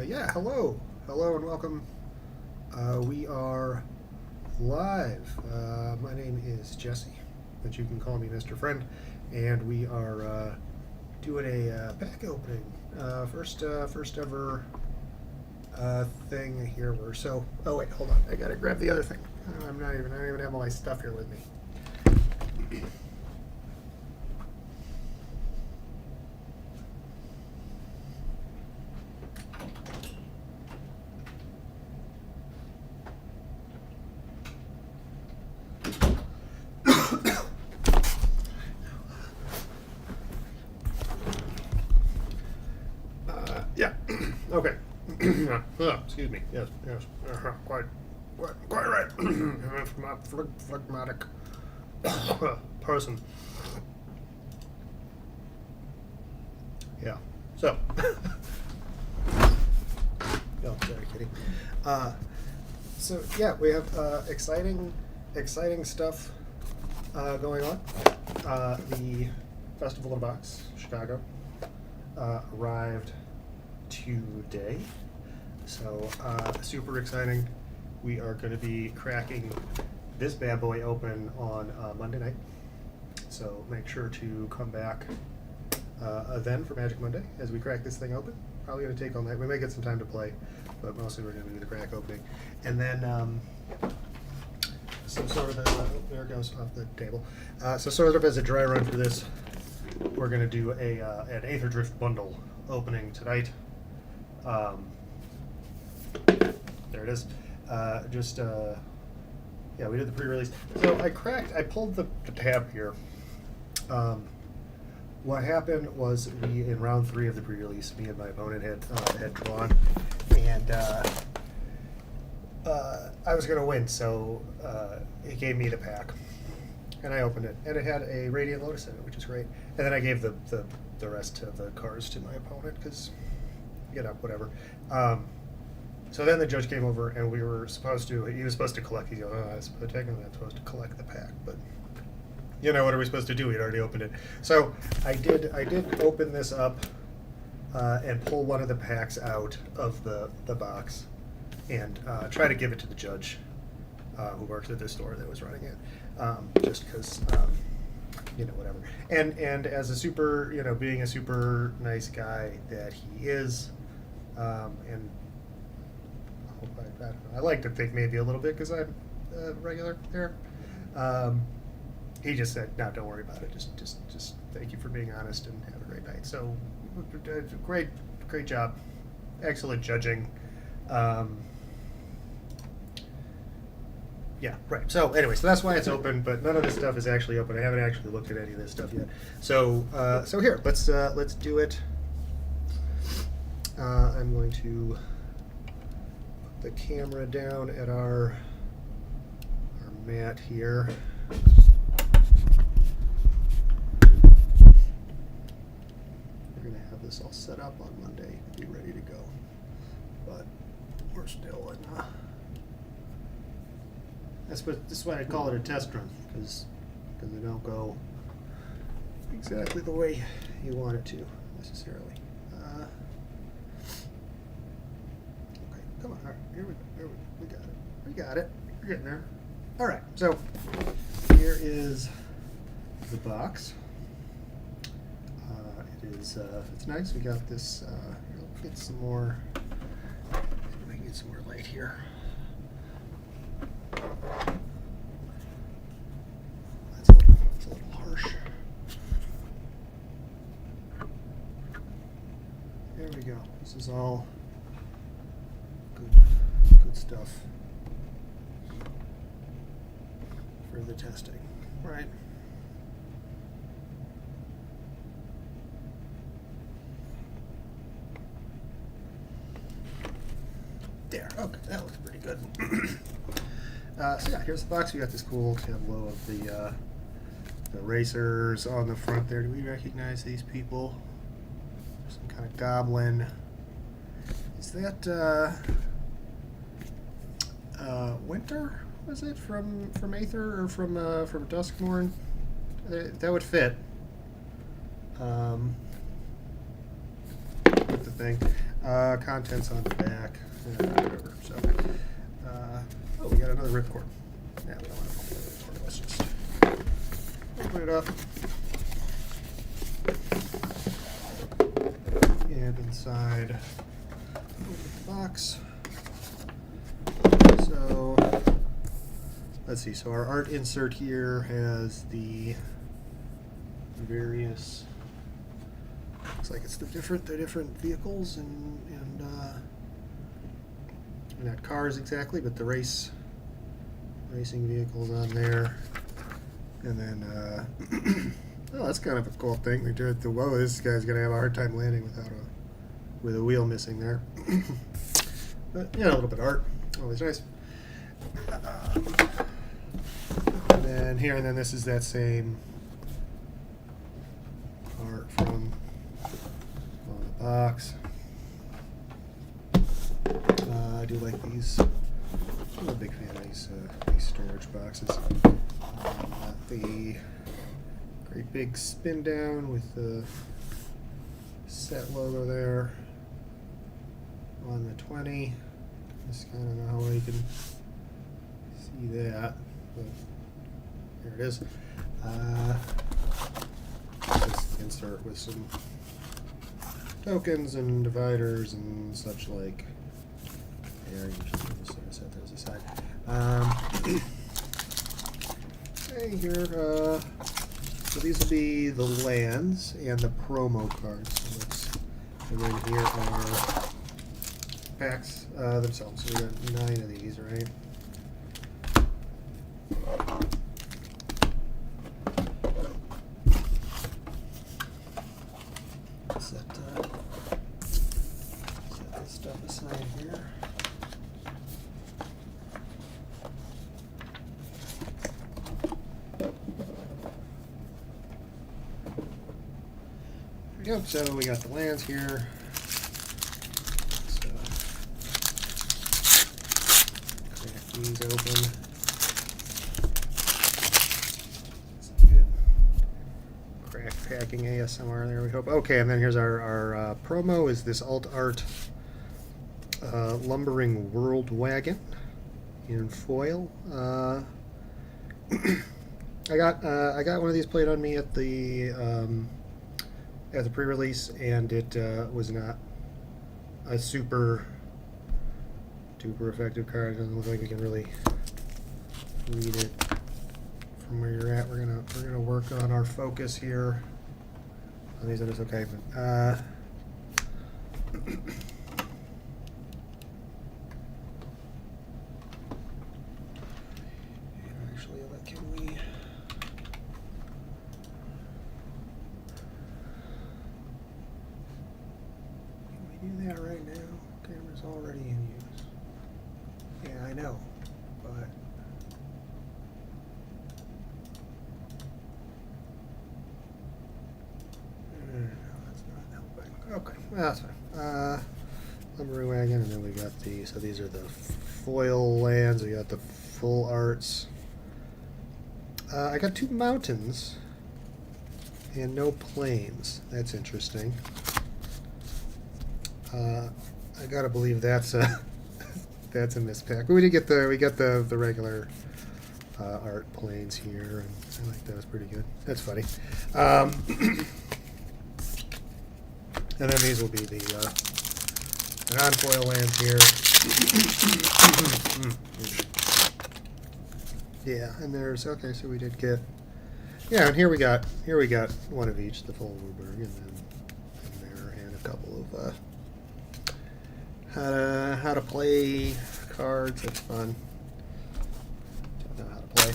Yeah, hello. Hello and welcome. We are live. My name is Jesse, but you can call me Mr. Friend, and we are doing a pack opening. First ever thing here. Oh wait, hold on. I gotta grab the other thing. I don't even have all my stuff here with me. Yeah. Okay. Excuse me. Yes. Quite right. Phlegmatic person. Yeah. So. Oh, sorry, kitty. So yeah, we have exciting stuff going on. The Festival in a Box, Chicago, arrived today. So super exciting. We are going to be cracking this bad boy open on Monday night. So make sure to come back then for Magic Monday as we crack this thing open. Probably going to take all night. We may get some time to play, but mostly we're going to do the crack opening. And then some sort of there it goes off the table. So sort of as a dry run for this, we're going to do an Aether Drift bundle opening tonight. There it is. Yeah, we did the pre-release. So I pulled the tab here. What happened was in round 3 of the pre-release, me and my opponent had drawn, and I was going to win, so it gave me the pack, and I opened it, and it had a Radiant Lotus in it, which is great. And then I gave the rest of the cards to my opponent because, whatever. So then the judge came over, and he was supposed to collect. He goes, technically I'm supposed to collect the pack, but what are we supposed to do? We'd already opened it. So I did open this up and pull one of the packs out of the box and try to give it to the judge who works at the store that was running it, just because, whatever. And as a super, being a super nice guy that he is, and I don't know, I like to think maybe a little bit because I'm regular there. he just said, "No, don't worry about it. Just thank you for being honest and have a great night." So, great job, excellent judging. Yeah, right. So anyway, so that's why it's open, but none of this stuff is actually open. I haven't actually looked at any of this stuff yet. So so here, let's do it. I'm going to put the camera down at our mat here. We're going to have this all set up on Monday, be ready to go. But we're still in. This is why I call it a test run, because they don't go exactly the way you want it to necessarily. Okay, come on. All right, here we go. We got it. We got it. We're getting there. All right. So here is the box. It is. It's nice. We got this. Get some more. See if I can get some more light here. It's a little harsh. There we go. This is all good stuff for the testing, right? There. Okay, that looks pretty good. So yeah, here's the box. We got this cool tableau of the racers on the front there. Do we recognize these people? Some kind of goblin. Is that Winter? Was it from Aether or from Duskmorn? That would fit. With the thing. Contents on the back. Whatever. So. Oh, we got another ripcord. Yeah, we don't want to open the ripcord. Let's just open it up. And inside the box. So, let's see. So our art insert here has the various. Looks like it's the different vehicles and not cars exactly, but the racing vehicles on there, and then oh, that's kind of a cool thing. They do it. Whoa, this guy's gonna have a hard time landing with a wheel missing there. But yeah, a little bit of art, always nice. And then here, and then this is that same art from the box. I do like these. I'm a big fan of these storage boxes. The great big spin down with the set logo there on the 20. Just kind of know how well you can see that, but here it is. Just insert with some tokens and dividers and such like. There, you should just sort of set those aside. Okay, here, so these will be the lands and the promo cards. And then here are packs themselves. So we got 9 of these, right? Set this stuff aside here. Yep, so we got the lands here. Crack these open. Some good crack packing ASMR there, we hope. Okay, and then here's our promo is this alt art lumbering world wagon in foil. I got one of these played on me at the pre-release, and it was not a super duper effective card. It doesn't look like you can really read it from where you're at. We're gonna work on our focus here. On these others, okay, but actually, can we? Can we do that right now? Camera's already in use. Yeah, I know, but. No, that's not helping. Okay, well, that's fine. Lumber wagon, and then we got the. So these are the foil lands. We got the full arts. I got 2 mountains and no plains. That's interesting. I gotta believe that's a that's a mispack. But we got the regular art planes here, and I like that. Was pretty good. That's funny. And then these will be the non-foil lands here. Yeah, and there's okay. So we did get and here we got one of each, the full Ruberg, and there, and a couple of how to play cards. That's fun. Don't know how to play.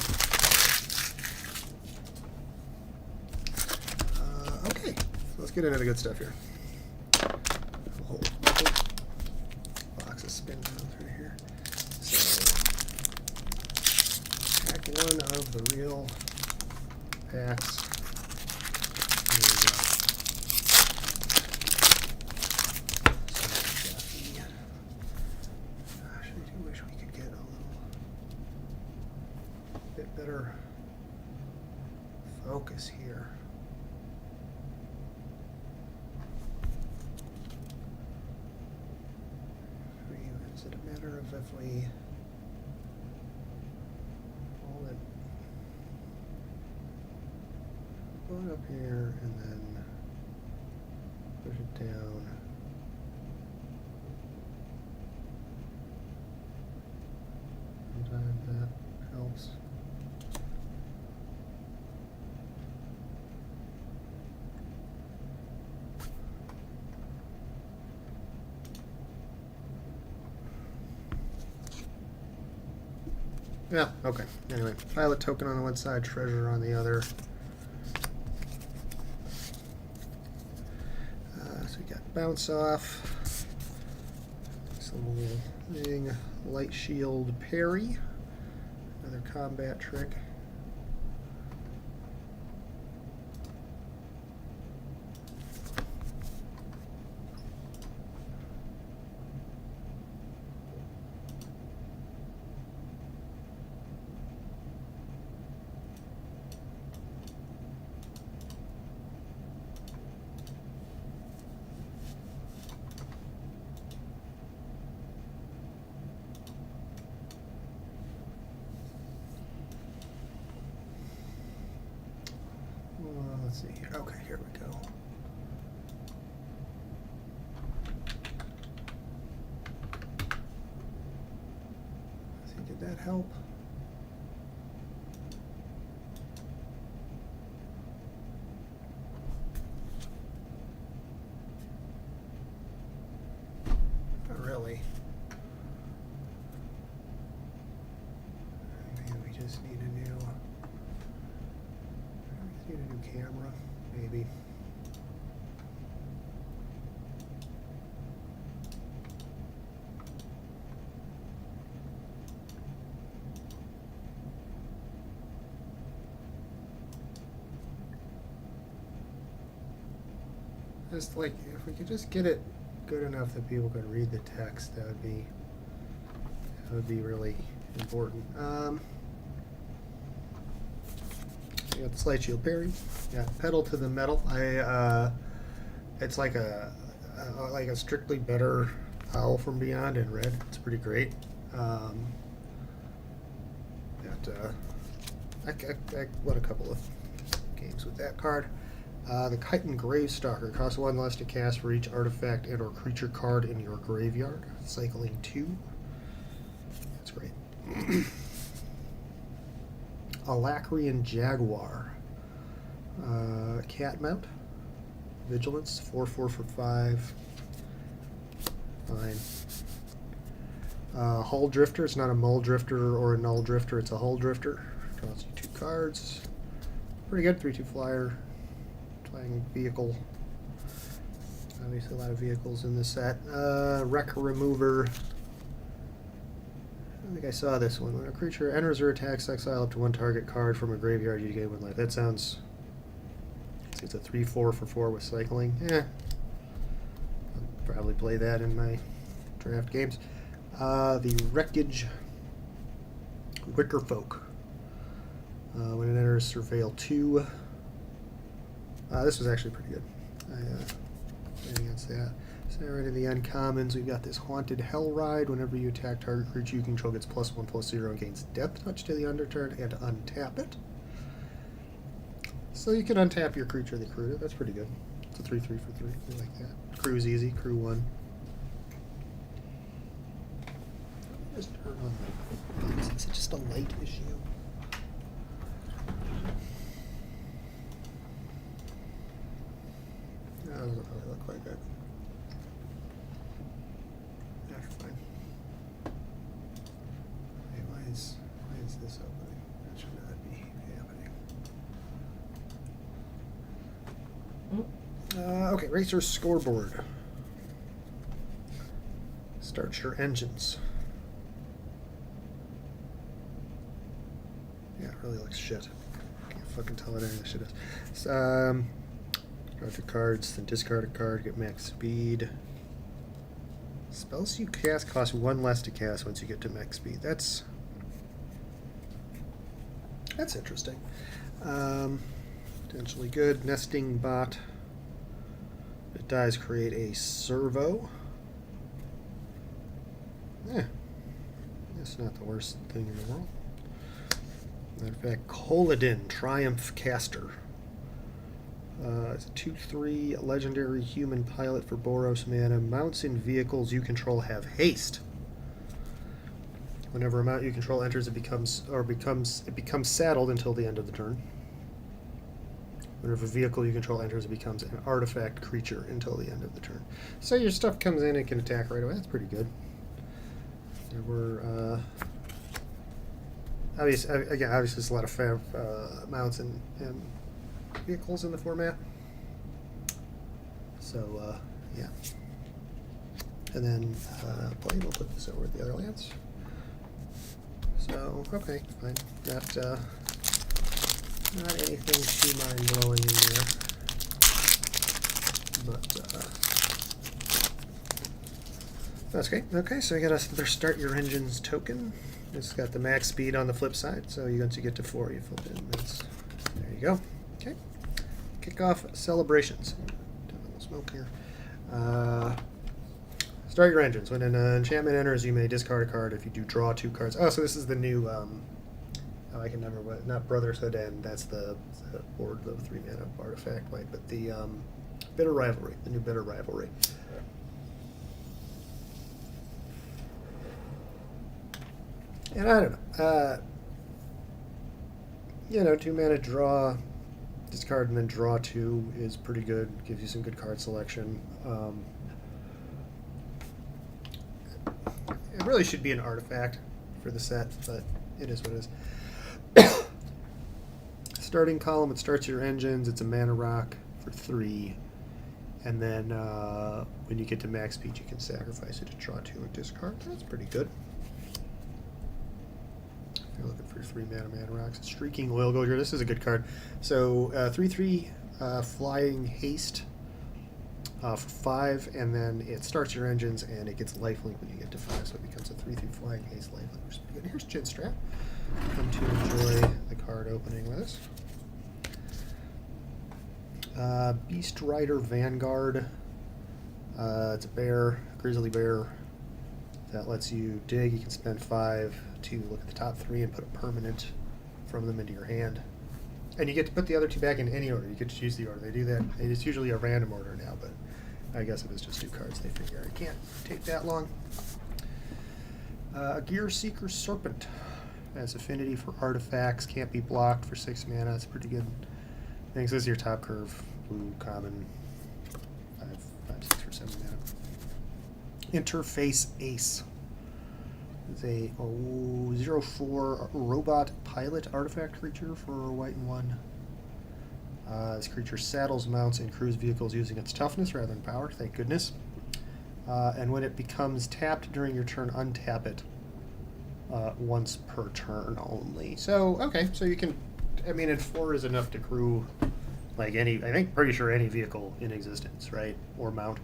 Okay, so let's get into the good stuff here. Whole box of spin rounds right here. So, pack 1 of the real packs. Here we go. Gosh, I do wish we could get a little bit better focus here. Is it a matter of if we hold it up here and then push it down? Sometimes that helps. Yeah, okay. Anyway, pilot token on the one side, treasure on the other. So we got bounce off. Some little thing. Light shield parry. Another combat trick. Let's see here. Okay, here we go. Let's see, did that help? Not really. Maybe we just need a new. Need a new camera, maybe. Just like if we could just get it good enough that people could read the text, that would be really important. You got the slight shield parry. Yeah, pedal to the metal. It's like a strictly better Owl from Beyond in red. It's pretty great. I won a couple of games with that card. The Chitin Gravestalker costs 1 less to cast for each artifact and/or creature card in your graveyard. Cycling 2. That's great. Alacrian Jaguar. Cat mount. Vigilance. 4/4 for 5. Fine. Hull Drifter. It's not a Mull Drifter or a Null Drifter. It's a Hull Drifter. Draws you 2 cards. Pretty good. 3/2 flyer. Flying vehicle. Obviously a lot of vehicles in this set. Wreck Remover. I think I saw this one. When a creature enters or attacks, exile up to 1 target card from a graveyard, you gain 1 life. That sounds... It's a 3/4 for 4 with cycling. I'll probably play that in my draft games. The Wreckage Wicker Folk. When it enters, surveil 2. This was actually pretty good. I played against that. So right in the uncommons, we've got this Haunted Hell Ride. Whenever you attack target creature you control, gets +1/+0 and gains Death Touch to the underturn and untap it. So you can untap your creature, the crew. That's pretty good. It's a 3/3 for 3. I like that. Crew's easy. Crew 1. Just turn on the lights. Is it just a light issue? No, it doesn't really look like it. That's fine. Hey, why is this opening? That should not be happening. Okay, Racer Scoreboard. Start your engines. Yeah, it really looks shit. Can't fucking tell what any of this shit is. So, draw 2 cards, then discard a card, get max speed. Spells you cast cost 1 less to cast once you get to max speed. That's interesting. Potentially good. Nesting Bot. If it dies, create a servo. That's not the worst thing in the world. Matter of fact, Colodin, Triumph Caster. It's a 2/3 legendary human pilot for Boros mana. Mounts in vehicles you control have haste. Whenever a mount you control enters, it becomes saddled until the end of the turn. Whenever a vehicle you control enters, it becomes an artifact creature until the end of the turn. So your stuff comes in and can attack right away. That's pretty good. There were obviously there's a lot of mounts and vehicles in the format. So yeah. And then play. We'll put this over the other lands. So okay, fine. Not anything too mind blowing in there, but that's great. Okay, so you got a start your engines token. It's got the max speed on the flip side, so once you get to 4, you flip it in. There you go. Okay. Kick off celebrations. Do a little smoke here. Start your engines. When an enchantment enters, you may discard a card. If you do, draw 2 cards. Oh, so this is the new. I can never. Not Brotherhood End. That's the board of 3 mana artifact white, but the Bitter Rivalry. The new Bitter Rivalry. And I don't know. 2 mana draw, discard and then draw 2 is pretty good. Gives you some good card selection. It really should be an artifact for the set, but it is what it is. Starting column, it starts your engines. It's a mana rock for 3. And then when you get to max speed, you can sacrifice it to draw 2 and discard. That's pretty good. If you're looking for 3 mana rocks. Streaking Oil Goger. This is a good card. So 3/3 flying haste for 5, and then it starts your engines and it gets lifelink when you get to 5, so it becomes a 3/3 flying haste lifelink, which is pretty good. Here's Chinstrap. Come to enjoy the card opening with us. Beast Rider Vanguard. It's a bear, grizzly bear. That lets you dig. You can spend 5 to look at the top 3 and put a permanent from them into your hand. And you get to put the other 2 back in any order. You get to choose the order. They do that. It's usually a random order now, but I guess it was just 2 cards. They figure it can't take that long. A Gear Seeker Serpent. has affinity for artifacts, can't be blocked for 6 mana. It's pretty good. Thanks. This is your top curve. Blue, common, 5, 6 for 7 mana. Interface Ace. It's a 0/4 robot pilot artifact creature for white and 1. This creature saddles, mounts, and crews vehicles using its toughness rather than power, thank goodness. And when it becomes tapped during your turn, untap it once per turn only. So, okay, so you can, I mean, and 4 is enough to crew, like any, I think, pretty sure any vehicle in existence, right? Or mount.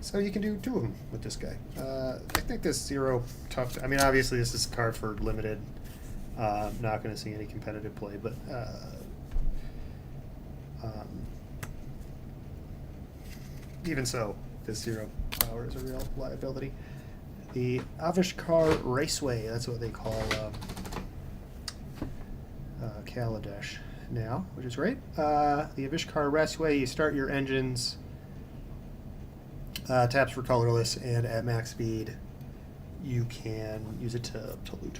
So you can do 2 of them with this guy. I think this 0 tough, I mean, obviously this is a card for limited. Not going to see any competitive play, but even so, this 0 power is a real liability. The Avishkar Raceway, that's what they call Kaladesh now, which is great. The Avishkar Raceway, you start your engines, taps for colorless, and at max speed, you can use it to loot.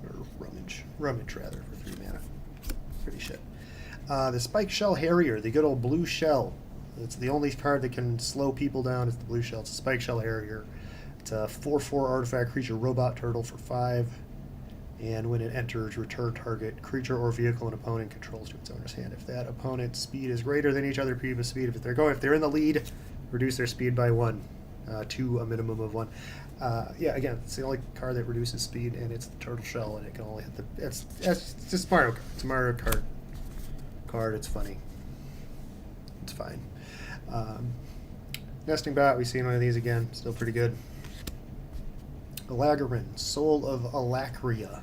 Or rummage rather, for 3 mana. Pretty shit. The Spike Shell Harrier, the good old blue shell. It's the only card that can slow people down. It's the blue shell. It's a Spike Shell Harrier. It's a 4/4 artifact creature, robot turtle for 5. And when it enters, return target creature or vehicle an opponent controls to its owner's hand. If that opponent's speed is greater than each other previous speed, if they're in the lead, reduce their speed by 1 to a minimum of 1. Yeah, again, it's the only card that reduces speed, and it's the turtle shell, and it can only hit the. It's just Mario Kart. It's a Mario Kart card. It's funny. It's fine. Nesting Bot. We've seen one of these again. Still pretty good. Alagarin, Soul of Alakria,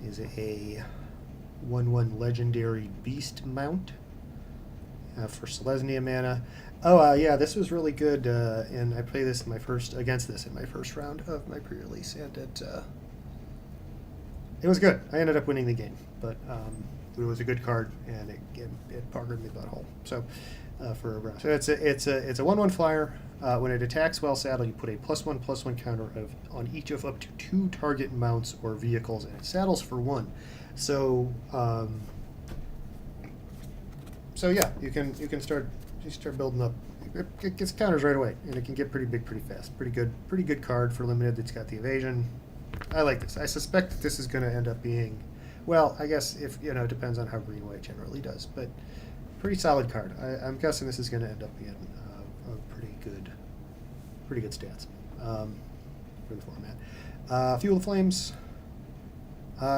is a 1/1 legendary beast mount for Selesnya mana. Oh, yeah, this was really good, and I played this in my first round of my pre-release, and it was good. I ended up winning the game, but it was a good card, and it parkered me butthole. So for a round, so it's a 1/1 flyer. When it attacks while saddled, you put a +1/+1 counter on each of up to 2 target mounts or vehicles, and it saddles for 1. So yeah, you can start building up. It gets counters right away, and it can get pretty big pretty fast. Pretty good card for limited. It's got the evasion. I like this. I suspect that this is going to end up being, well, I guess if it depends on how green white generally does, but pretty solid card. I'm guessing this is going to end up being a pretty good stats for the format. Fuel the Flames.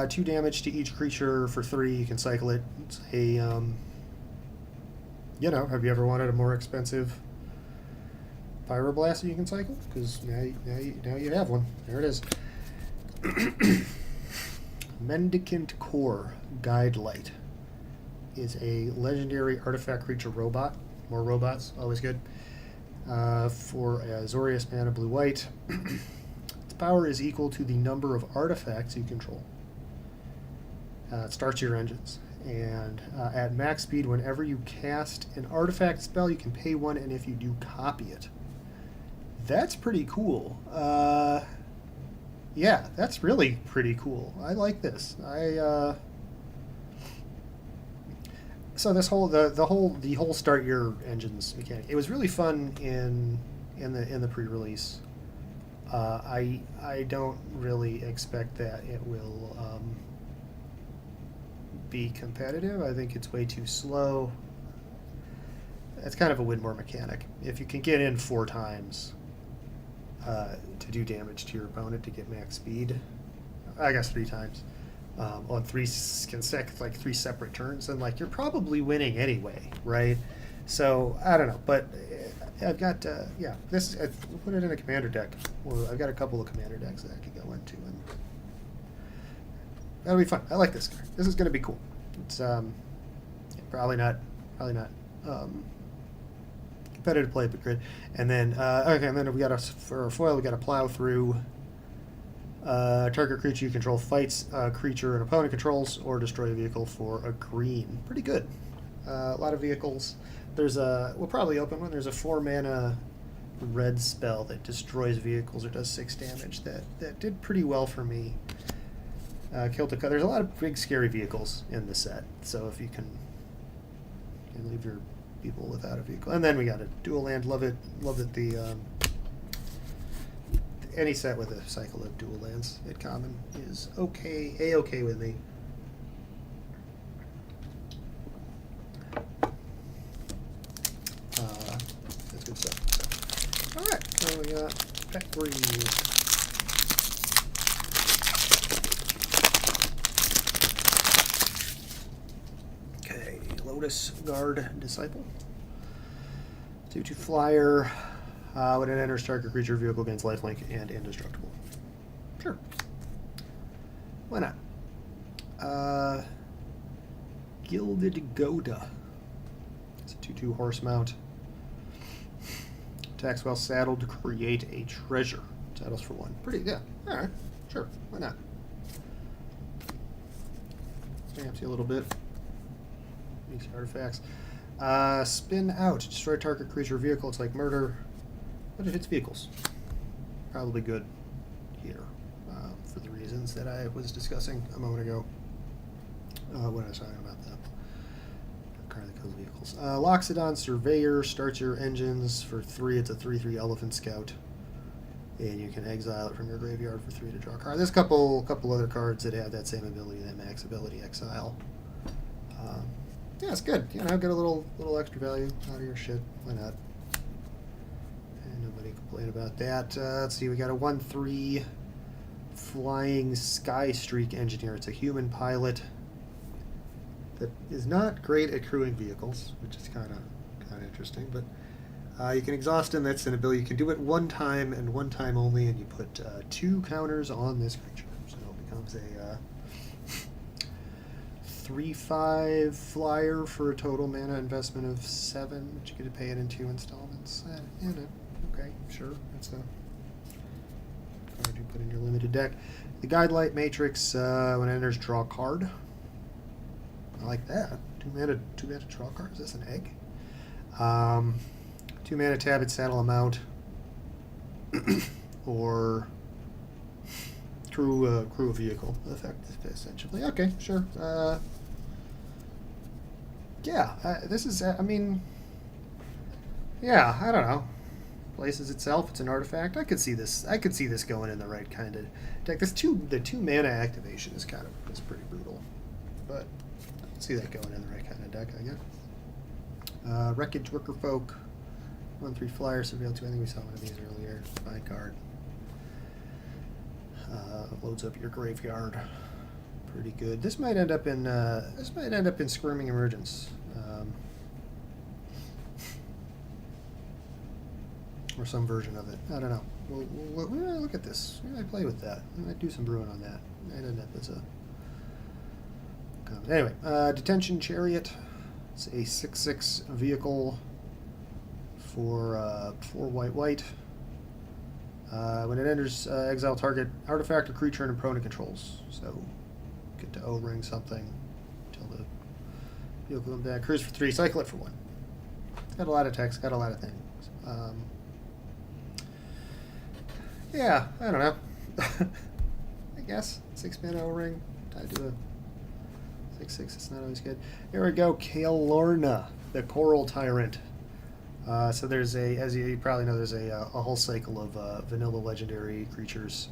2 damage to each creature for 3. You can cycle it. It's a have you ever wanted a more expensive Pyroblast that you can cycle? Because now you have one. There it is. Mendicant Core Guide Light is a legendary artifact creature robot. More robots, always good. For Azorius mana, blue-white. Its power is equal to the number of artifacts you control. It starts your engines. And at max speed, whenever you cast an artifact spell, you can pay 1, and if you do, copy it. That's pretty cool. Yeah, that's really pretty cool. I like this. So this whole the whole start your engines mechanic. It was really fun in the pre-release. I don't really expect that it will be competitive. I think it's way too slow. It's kind of a win more mechanic. If you can get in 4 times to do damage to your opponent to get max speed, I guess 3 times on 3 separate turns, and you're probably winning anyway, right? So I don't know, but I've got this. We'll put it in a commander deck. Well, I've got a couple of commander decks that I could go into, and that'll be fun. I like this card. This is going to be cool. It's probably not competitive play, but good. And then and then we got for a foil, we got a plow through. Target creature you control fights a creature an opponent controls or destroy a vehicle for a green. Pretty good. A lot of vehicles. There's we'll probably open one. There's a 4 mana red spell that destroys vehicles or does 6 damage. That did pretty well for me. Killed there's a lot of big scary vehicles in the set, so if you can leave your people without a vehicle. And then we got a dual land. Love it the any set with a cycle of dual lands at common is okay with me. That's good stuff. All right, so we got Factory. Okay, Lotus Guard Disciple. 2/2 flyer. When it enters, target creature vehicle gains lifelink and indestructible. Sure. Why not? Gilded Goda. It's a 2/2 horse mount. Attacks while saddled to create a treasure. Saddles for 1. Pretty, yeah. Alright, sure. Why not? Stamps you a little bit. Makes artifacts. Spin out. Destroy target creature vehicle. It's like murder. But it hits vehicles. Probably good here for the reasons that I was discussing a moment ago when I was talking about the card that kills vehicles. Loxodon Surveyor starts your engines for 3. It's a 3/3 Elephant Scout. And you can exile it from your graveyard for 3 to draw a card. There's a couple other cards that have that same ability, that max ability exile. Yeah, it's good. You know, get a little extra value out of your shit. Why not? And nobody complain about that. Let's see, we got a 1/3 Flying Sky Streak Engineer. It's a human pilot that is not great at crewing vehicles, which is kind of interesting. But you can exhaust him. That's an ability. You can do it 1 time and 1 time only, and you put 2 counters on this creature, so it becomes a 3/5 flyer for a total mana investment of 7, but you get to pay it in 2 installments. Okay, sure. That's a card you put in your limited deck. The Guidelight Matrix, when it enters, draw a card. I like that. 2 mana draw a card. Is this an egg? 2 mana, tap it, saddle a mount, or crew a vehicle. Effect, essentially. Okay, sure. Yeah, this is. I mean, yeah, I don't know. Places itself. It's an artifact. I could see this going in the right kind of deck. The 2 mana activation is pretty brutal, but I can see that going in the right kind of deck, I guess. Wreckage Worker Folk. 1/3 flyer, surveil 2. I think we saw one of these earlier. Fine card. Loads up your graveyard. Pretty good. This might end up in Squirming Emergence. Or some version of it. I don't know. We might look at this. We might play with that. We might do some brewing on that. It might end up as a... Anyway, Detention Chariot. It's a 6/6 vehicle for 4 white. When it enters, exile target artifact or creature and opponent controls. So get to O-ring something until the vehicle comes back. Cruise for 3, cycle it for 1. Got a lot of text, got a lot of things. Yeah, I don't know. I guess 6 mana O-ring tied to a 6/6. It's not always good. Here we go, Kael'Orna, the Coral Tyrant. So there's as you probably know, there's a whole cycle of vanilla legendary creatures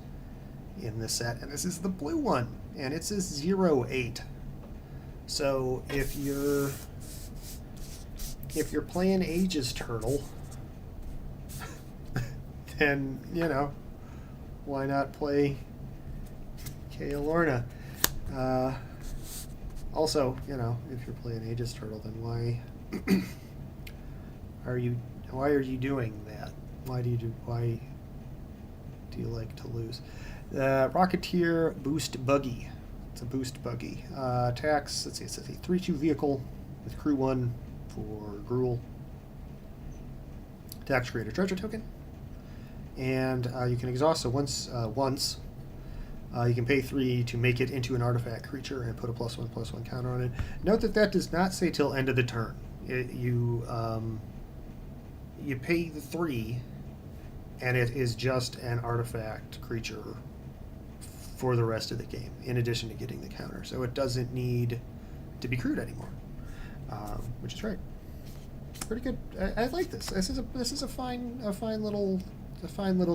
in this set, and this is the blue one, and it's a 0/8. So if you're playing Aegis Turtle, then why not play Kael'Orna? Also, if you're playing Aegis Turtle, then why are you doing that? Why do you like to lose? Rocketeer Boost Buggy. It's a boost buggy. Attacks, let's see, it's a 3/2 vehicle with crew 1 for Gruul. Attacks, create a treasure token. And you can exhaust it once. You can pay 3 to make it into an artifact creature and put a +1/+1 counter on it. Note that does not say till end of the turn. You pay the 3, and it is just an artifact creature for the rest of the game, in addition to getting the counter. So it doesn't need to be crewed anymore, which is great. Pretty good. I like this. This is a fine little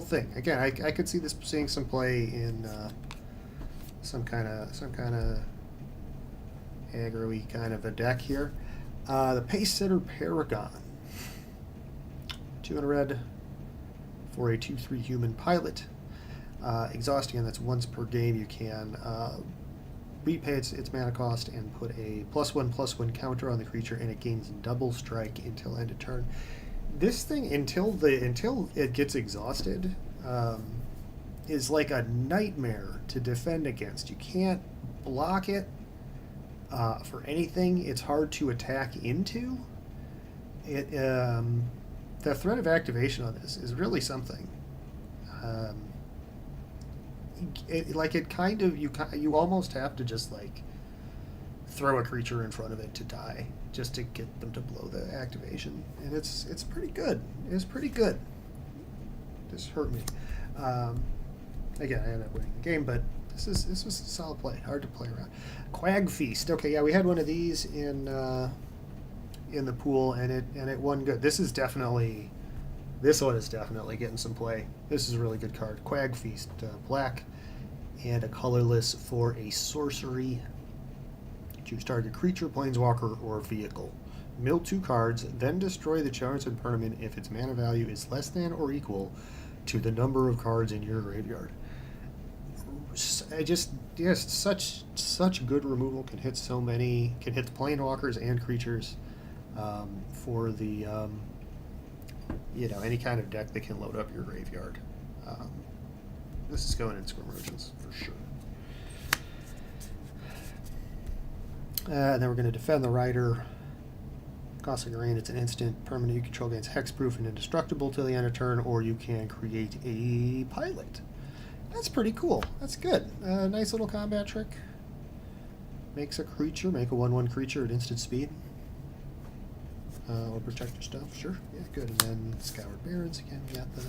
thing. Again, I could see this seeing some play in some kind of aggro-y kind of a deck here. The Pace Setter Paragon. 2 in a red for a 2/3 human pilot. Exhausting, and that's once per game. You can repay its mana cost and put a +1/+1 counter on the creature, and it gains double strike until end of turn. This thing, until it gets exhausted, is like a nightmare to defend against. You can't block it for anything. It's hard to attack into. The threat of activation on this is really something. You almost have to just like throw a creature in front of it to die just to get them to blow the activation, and it's pretty good. It's pretty good. This hurt me. Again, I ended up winning the game, but this was a solid play. Hard to play around. Quag Feast. Okay, yeah, we had one of these in the pool, and it won good. This one is definitely getting some play. This is a really good card. Quag Feast, black and a colorless for a sorcery. Choose target creature, planeswalker, or vehicle. Mill 2 cards, then destroy the charged permanent if its mana value is less than or equal to the number of cards in your graveyard. Such good removal. Can hit the planeswalkers and creatures for the any kind of deck that can load up your graveyard. This is going in Squirmergence for sure. And then we're going to defend the Rider. Costing Rain, it's an instant permanent you control gains hexproof and indestructible till the end of turn, or you can create a pilot. That's pretty cool. That's good. Nice little combat trick. Makes a 1/1 creature at instant speed. Or protect your stuff, sure. Yeah, good. And then Scoured Barrens, again, we got the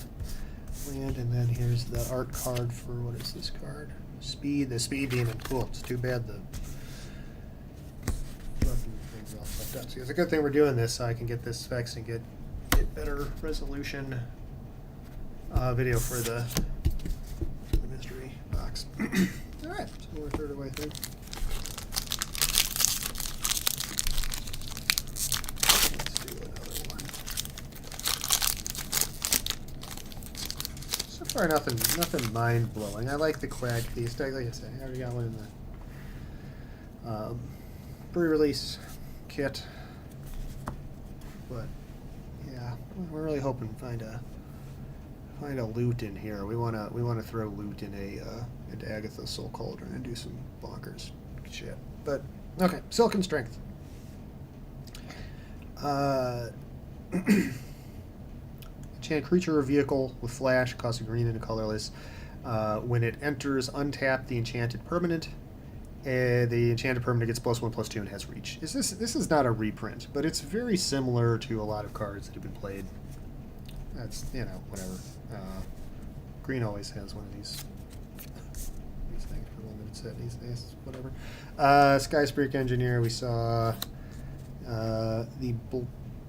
land, and then here's the art card for, what is this card? The Speed Demon. Cool. It's too bad the things all fucked up. So it's a good thing we're doing this, so I can get this fixed and get better resolution video for the mystery box. Alright, so we're a third of the way through. Or nothing mind-blowing. I like the Quag Feast. Like I said, I already got one in the pre-release kit. But yeah, we're really hoping to find a loot in here. We wanna throw loot into Agatha's Soul Cauldron and do some bonkers shit. But okay, Silken Strength. Enchant creature or vehicle with flash, costs a green and a colorless. When it enters, untap the enchanted permanent. The enchanted permanent gets +1/+2 and has reach. This is not a reprint, but it's very similar to a lot of cards that have been played. That's whatever. Green always has one of these things for limited set these days. Whatever. Skyspeak Engineer. We saw the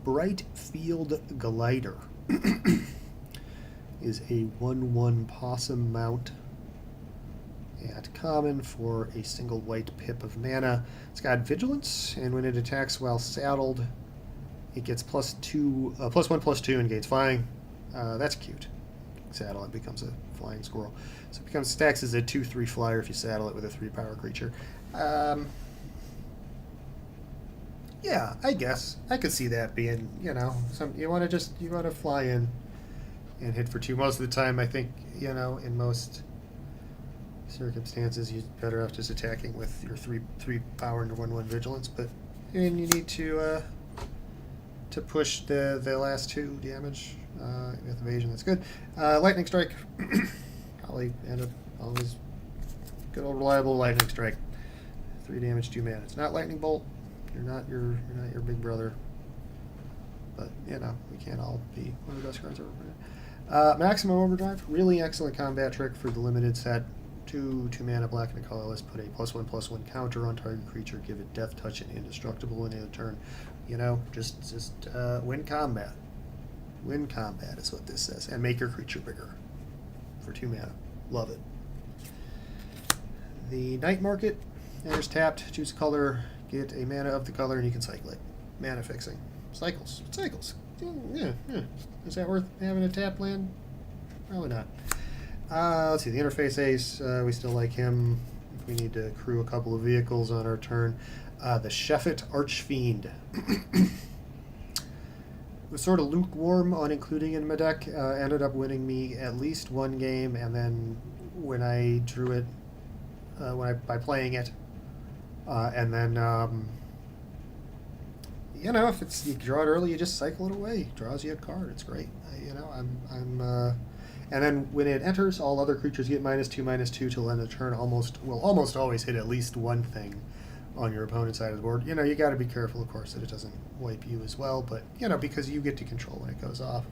Bright Field Glider. Is a 1/1 possum mount at common for a single white pip of mana. It's got vigilance, and when it attacks while saddled, it gets +1/+2 and gains flying. That's cute. Saddle it, becomes a flying squirrel. So it stacks as a 2/3 flyer if you saddle it with a 3-power creature. Yeah, I guess I could see that being, you want to fly in and hit for 2. Most of the time, I think, in most circumstances, you're better off just attacking with your 3 power and your 1/1 vigilance. But you need to push the last 2 damage with evasion. That's good. Lightning Strike. Probably end up always good old reliable Lightning Strike. 3 damage, 2 mana. It's not Lightning Bolt. You're not your big brother, but we can't all be one of the best cards ever. Maximum Overdrive, really excellent combat trick for the limited set. 2 mana black and a colorless. Put a +1/+1 counter on target creature. Give it death touch and indestructible in the turn. You know, just win combat. Win combat is what this says, and make your creature bigger for 2 mana. Love it. The Night Market. Enters tapped. Choose a color. Get a mana of the color, and you can cycle it. Mana fixing. Cycles. Yeah. Is that worth having a tap land? Probably not. Let's see, the Interface Ace, we still like him. If we need to crew a couple of vehicles on our turn. The Sheffet Archfiend. Was sort of lukewarm on including in my deck. Ended up winning me at least one game, and then when I drew it, by playing it, and then you know, if you draw it early, you just cycle it away. Draws you a card. It's great. And then when it enters, all other creatures get -2/-2 till end of turn. Will almost always hit at least one thing on your opponent's side of the board. You know, you got to be careful, of course, that it doesn't wipe you as well. But you know, because you get to control when it goes off.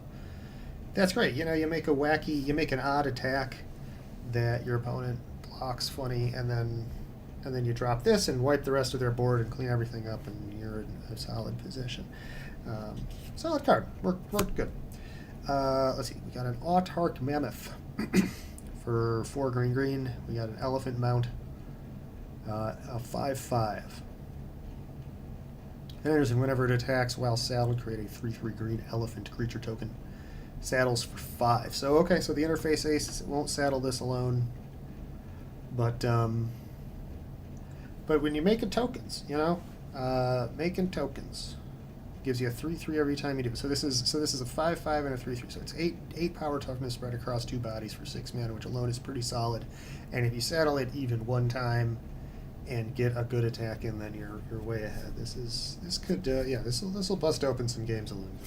That's great. You know, you make an odd attack that your opponent blocks funny, and then you drop this and wipe the rest of their board and clean everything up, and you're in a solid position. Solid card. Worked good. Let's see. We got an Autarch Mammoth for 4 green. We got an Elephant Mount, a 5/5. Enters, and whenever it attacks while saddled, create a 3/3 green elephant creature token. Saddles for 5. So okay, so the Interface Ace won't saddle this alone, but when you're making tokens, you know, making tokens gives you a 3/3 every time you do it. So this is a 5/5 and a 3/3. So it's 8 power toughness spread across 2 bodies for 6 mana, which alone is pretty solid. And if you saddle it even one time and get a good attack in, then you're way ahead. This will bust open some games alone.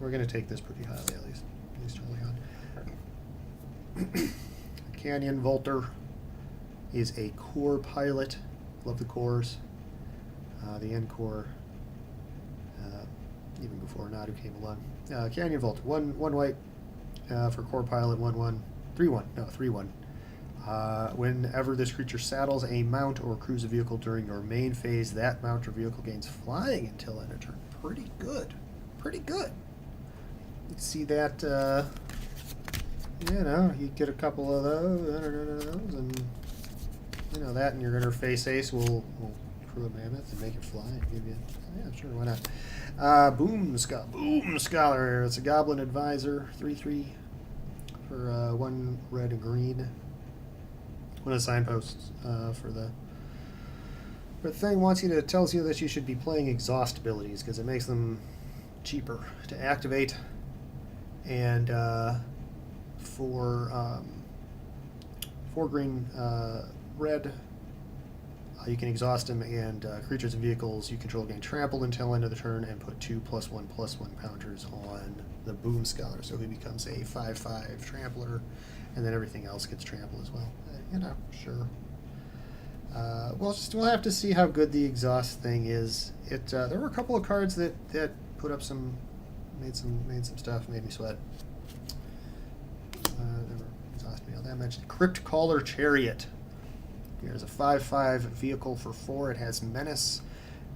We're gonna take this pretty highly, at least early on. Canyon Volter is a core pilot. Love the cores. The end core. Even before Nadu came along. Canyon Volter, one white for core pilot, 1/1, 3/1. No, 3/1. Whenever this creature saddles a mount or crews a vehicle during your main phase, that mount or vehicle gains flying until end of turn. Pretty good. You see that? You know, you get a couple of those, and you know that, and your Interface Ace will crew a mammoth and make it fly. And give you, yeah, sure, why not? Boom Scholar. It's a Goblin Advisor, 3/3 for 1 red and green. One of the signposts for the thing tells you that you should be playing exhaust abilities because it makes them cheaper to activate, and for 4 green red. You can exhaust him, and creatures and vehicles you control gain trample until end of the turn, and put 2 +1/+1 counters on the Boom Scholar, so he becomes a 5/5 trampler, and then everything else gets trampled as well. You know, sure. We'll have to see how good the exhaust thing is. There were a couple of cards that put up made some stuff, made me sweat. Never exhaust me all that much. Crypt Caller Chariot. Here's a 5/5 vehicle for 4. It has Menace.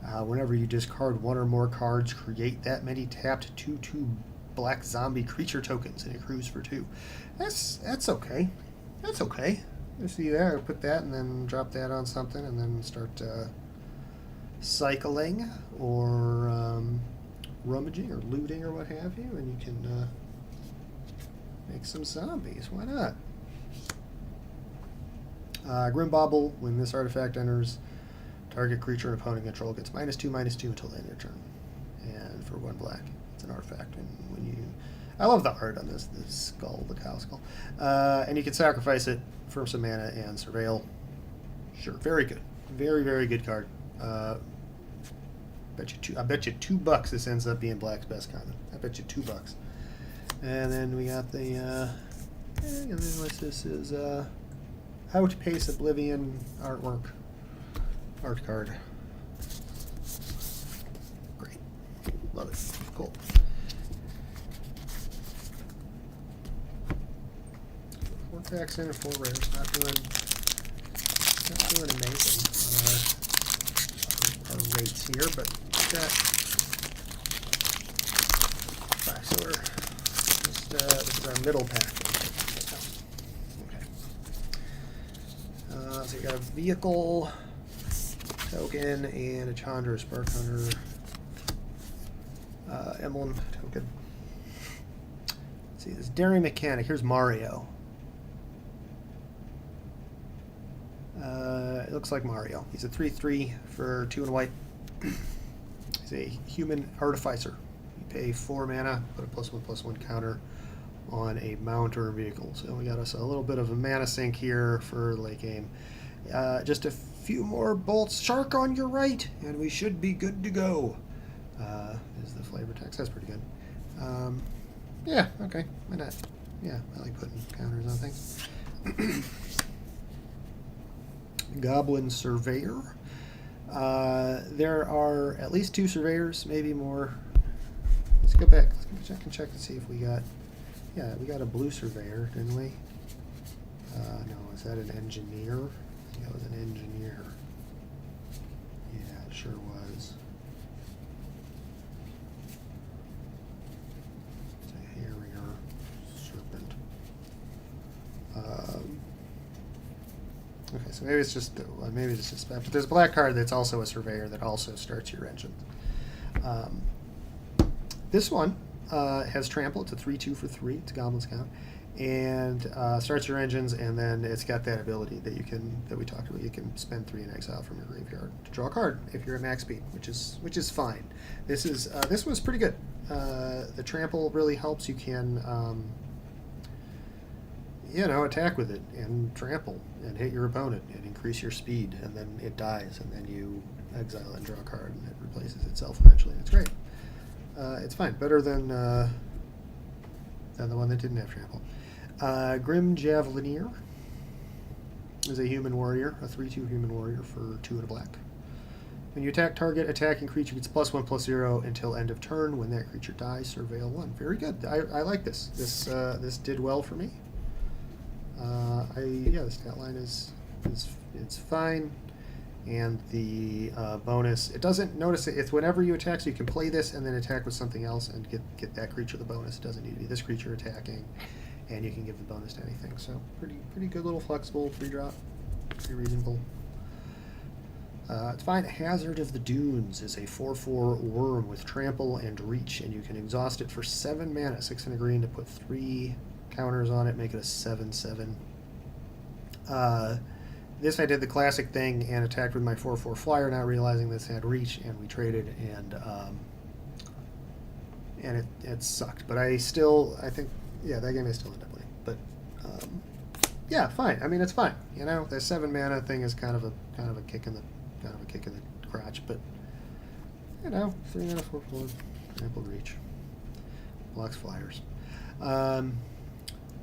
Whenever you discard 1 or more cards, create that many tapped 2/2 black zombie creature tokens, and it accrues for 2. That's okay. That's okay. You see there, put that and then drop that on something, and then start cycling or rummaging or looting or what have you, and you can make some zombies. Why not? Grimbauble, when this artifact enters, target creature and opponent control gets -2/-2 until the end of your turn. And for 1 black, it's an artifact. And when you, I love the art on this skull, the cow skull. And you can sacrifice it for some mana and surveil. Sure, very good, very good card. I bet you $2 this ends up being black's best common. I bet you $2. And then we got the and then what's this is Outpace Oblivion art card. Great. Love it. Cool. attacks in and 4 rares. Not doing amazing on our rates here, but got 5. So we're just, this is our middle pack. Okay. So you got a vehicle token and a Chandra Spark Hunter emblem token. Let's see, this Dairy Mechanic. Here's Mario. It looks like Mario. He's a 3/3 for 2 and white. He's a human artificer. You pay 4 mana, put a +1/+1 counter on a mount or a vehicle. So we got us a little bit of a mana sink here for late game. Just a few more bolts. Shark on your right, and we should be good to go. Is the flavor text. That's pretty good. Yeah, okay. Why not? Yeah, I like putting counters on things. Goblin Surveyor. There are at least 2 surveyors, maybe more. Let's go back. Let's go check to see if we got. Yeah, we got a blue surveyor, didn't we? No, is that an engineer? I think that was an engineer. Yeah, it sure was. It's a Harrier serpent. Okay, so maybe it's just but there's a black card that's also a surveyor that also starts your engine. This one has trample. It's a 3/2 for 3. It's a Goblin Scout, and starts your engines, and then it's got that ability that we talked about. You can spend 3 in exile from your graveyard to draw a card if you're at max speed, which is fine. This was pretty good. The trample really helps. You can attack with it and trample and hit your opponent and increase your speed, and then it dies, and then you exile it and draw a card, and it replaces itself eventually. And it's great. It's fine. Better than the one that didn't have trample. Grim Javelineer is a human warrior, a 3/2 human warrior for 2 and a black. When you attack target, attacking creature gets +1/+0 until end of turn. When that creature dies, surveil 1. Very good. I like this. This did well for me. The stat line is fine, and the bonus, it doesn't notice it. It's whenever you attack, so you can play this and then attack with something else and get that creature the bonus. It doesn't need to be this creature attacking, and you can give the bonus to anything. So pretty good, little flexible 3-drop, pretty reasonable. It's fine. Hazard of the Dunes is a 4/4 worm with trample and reach, and you can exhaust it for 7 mana, 6 and a green, to put 3 counters on it, make it a 7/7. This I did the classic thing and attacked with my 4/4 flyer, not realizing this had reach, and we traded, and it sucked. But I think that game I still end up winning. But fine. I mean, it's fine. The 7 mana thing is kind of a kick in the crotch, but 3 mana 4/4 ample reach, blocks flyers.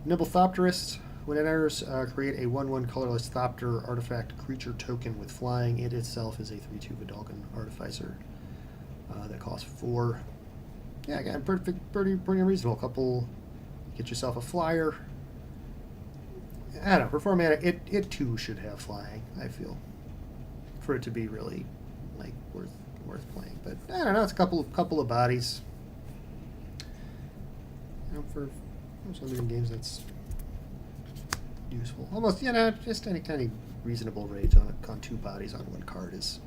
Nibblethopterist. When it enters, create a 1/1 colorless Thopter artifact creature token with flying. It itself is a 3/2 Vidalcan Artificer that costs 4. Yeah, again, pretty reasonable. Get yourself a flyer. I don't know, for 4 mana, it too should have flying, I feel, for it to be really worth playing. But I don't know, it's a couple of bodies. For most limited games, that's useful. Almost, just any kind of reasonable rate on 2 bodies on 1 card is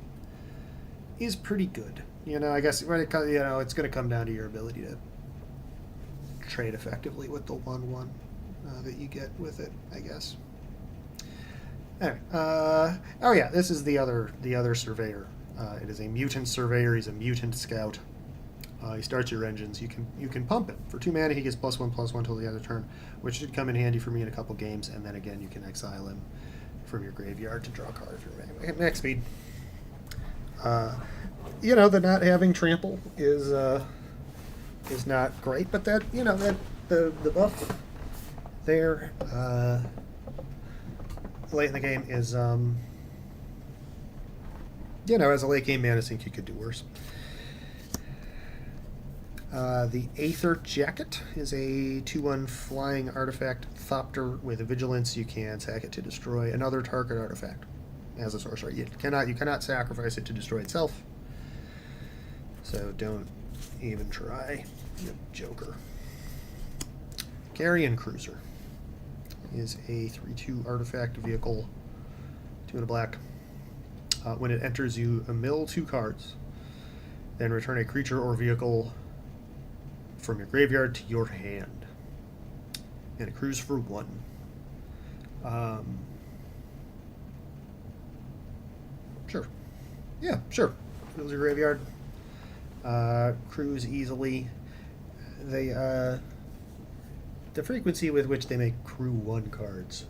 pretty good. I guess when it's going to come down to your ability to trade effectively with the 1/1 that you get with it, I guess. Anyway, this is the other surveyor. It is a mutant surveyor. He's a mutant scout. He starts your engines. You can pump it for 2 mana. He gets +1/+1 till the end of turn, which should come in handy for me in a couple games. And then again, you can exile him from your graveyard to draw a card if you're max speed. The not having trample is not great, but that the buff there late in the game is as a late game mana sink, you could do worse. The Aether Jacket is a 2/1 flying artifact Thopter with vigilance. You can sack it to destroy another target artifact as a sorcerer. You cannot sacrifice it to destroy itself. So don't even try, you joker. Carrion Cruiser is a 3/2 artifact vehicle, 2 and a black. When it enters, you mill 2 cards, then return a creature or vehicle from your graveyard to your hand, and it cruise for 1. Sure. Yeah, sure. Fills your graveyard. Cruise easily. The frequency with which they make crew 1 cards,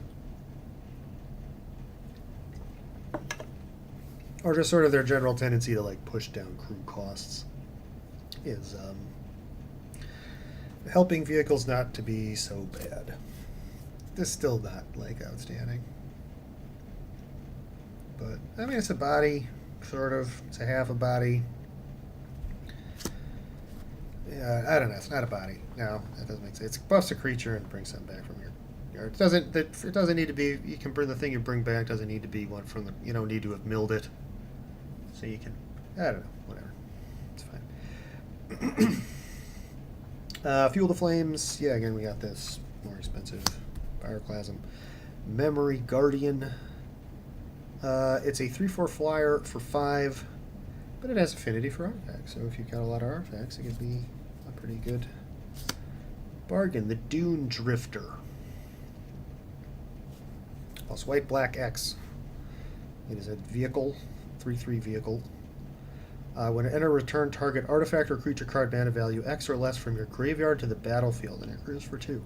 or just sort of their general tendency to like push down crew costs, is helping vehicles not to be so bad. It's still not like outstanding, but I mean it's a body, sort of. It's a half a body. I don't know. It's not a body. No, that doesn't make sense. It buffs a creature and brings something back from your yard. It doesn't need to be. You can bring the thing you bring back. Doesn't need to be one from the. You don't need to have milled it. So you can. I don't know. Whatever. It's fine. Fuel the Flames. Yeah. Again, we got this more expensive Pyroclasm. Memory Guardian. It's a 3/4 flyer for 5. But it has affinity for artifacts, so if you've got a lot of artifacts, it could be a pretty good bargain. The Dune Drifter. Plus white, black, X. It is a vehicle, 3/3 vehicle. When it enters, return target artifact or creature card mana value X or less from your graveyard to the battlefield, and it cruises for 2.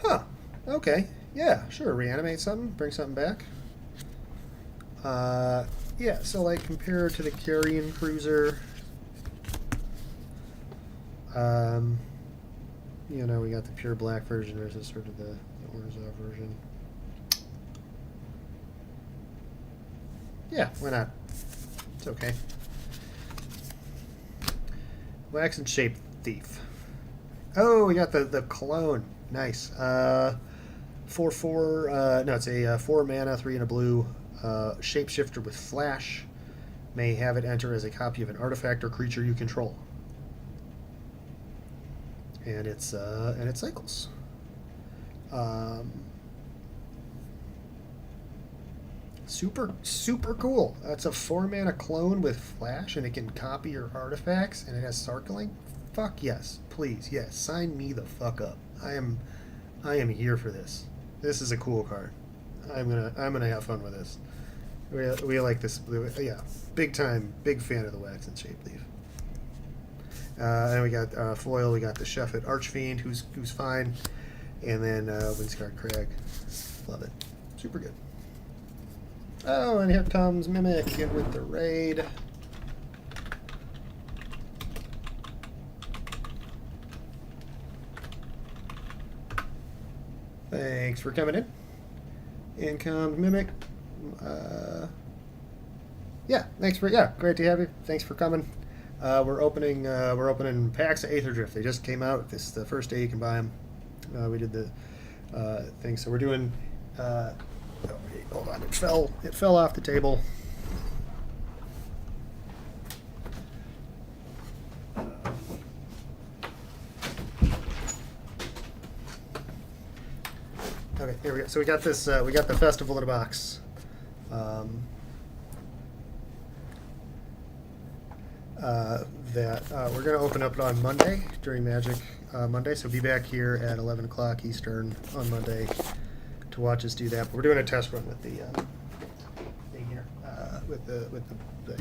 Huh. Okay. Yeah, sure. Reanimate something, bring something back. Yeah, so like compared to the Carrion Cruiser, you know, we got the pure black version versus sort of the Orzhov version. Yeah, why not? It's okay. Wax and Shape Thief. Oh, we got the clone. Nice. 4/4. No, it's a 4 mana, 3 and a blue. Shapeshifter with Flash. May have it enter as a copy of an artifact or creature you control. And it cycles. Super cool. That's a 4 mana clone with Flash, and it can copy your artifacts, and it has Circling. Fuck yes, please, yes. Sign me the fuck up. I am here for this. This is a cool card. I'm gonna have fun with this. We like this. Yeah, big time, big fan of the Wax and Shape Thief. And we got foil. We got the Sheffet Archfiend, who's fine, and then Windscarred Crag. Love it. Super good. Oh, and here comes Mimic with the raid. Thanks for coming in. In comes Mimic. Great to have you. Thanks for coming. We're opening packs of Aether Drift. They just came out. This is the first day you can buy them. We did the thing, so we're doing. Hold on, it fell off the table. Okay, here we go. So we got this. We got the Festival in a box. That we're going to open up on Monday during Magic Monday. So be back here at 11 o'clock Eastern on Monday to watch us do that. But we're doing a test run with the thing here with the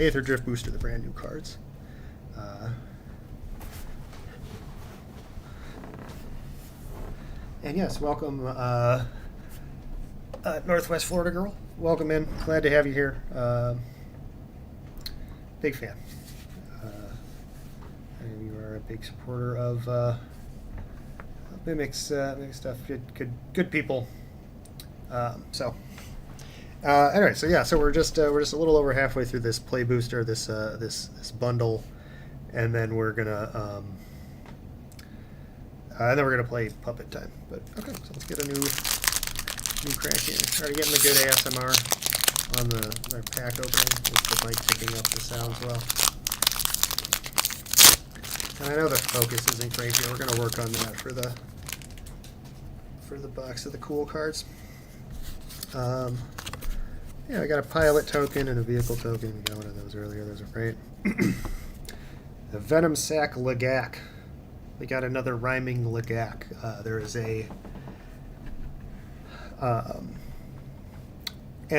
Aether Drift booster, the brand new cards. And yes, welcome, Northwest Florida girl. Welcome in. Glad to have you here. Big fan. You are a big supporter of Mimic's stuff. Good people. Anyway, so we're just a little over halfway through this play booster, this bundle, and then we're gonna And then we're going to play Puppet Time. But okay, so let's get a new crack here. Already getting the good ASMR on our pack opening with the mic picking up the sounds well. And I know the focus isn't great here. We're going to work on that for the box of the cool cards. Yeah, I got a pilot token and a vehicle token. We got one of those earlier. Those are great. The Venom Sack Lagak. We got another rhyming Lagak. There is an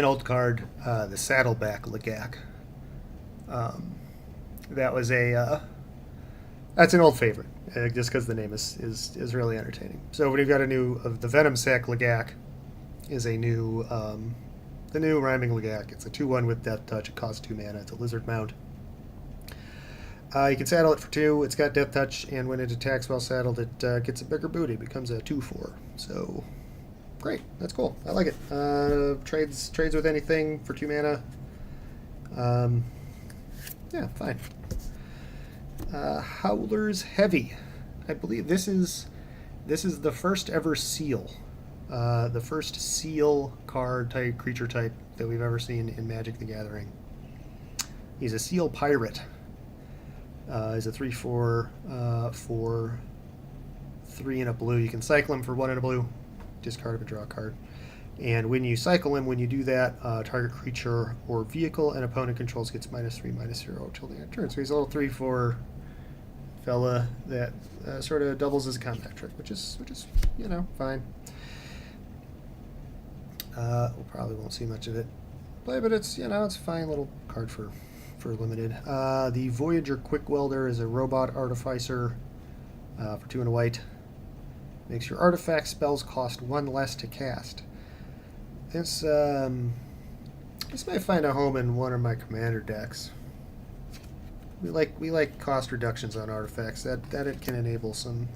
old card, the Saddleback Lagak. That was that's an old favorite, just because the name is really entertaining. So we've got the Venom Sack Lagak is a new, the new rhyming Lagak. It's a 2/1 with Death Touch. It costs 2 mana. It's a lizard mount. You can saddle it for 2. It's got Death Touch, and when it attacks while saddled, it gets a bigger booty. It becomes a 2/4. So, great. That's cool. I like it. Trades with anything for 2 mana. Yeah, fine. Howler's Heavy. I believe this is the first ever seal. The first seal card type, creature type that we've ever seen in Magic the Gathering. He's a seal pirate. He's a 3/4 for 3 and a blue. You can cycle him for 1 and a blue. Discard him and draw a card. And when you cycle him, when you do that, target creature or vehicle and opponent controls gets -3/-0 till the end of turn. So he's a little 3/4 fella that sort of doubles as a combat trick, which is fine. We probably won't see much of it play, but it's it's a fine little card for limited. The Voyager Quick Welder is a robot artificer for 2 and a white. Makes your artifact spells cost 1 less to cast. This might find a home in one of my commander decks. We like cost reductions on artifacts. That it can enable some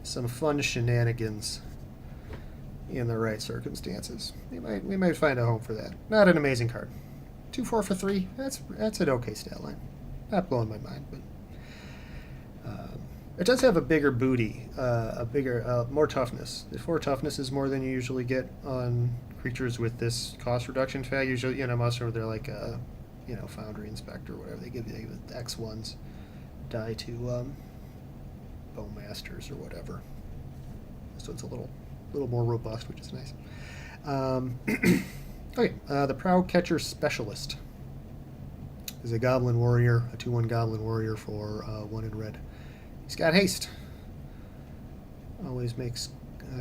fun shenanigans in the right circumstances. We might find a home for that. Not an amazing card. 2/4 for 3. That's an okay stat line. Not blowing my mind, but it does have a bigger booty, more toughness. The 4 toughness is more than you usually get on creatures with this cost reduction tag. Usually, most of them they're like Foundry Inspector or whatever. They give you with X1s die to Bowmasters or whatever. So it's a little more robust, which is nice. Okay, the Proud Catcher Specialist is a Goblin Warrior, a 2/1 Goblin Warrior for 1 in red. He's got haste. Always makes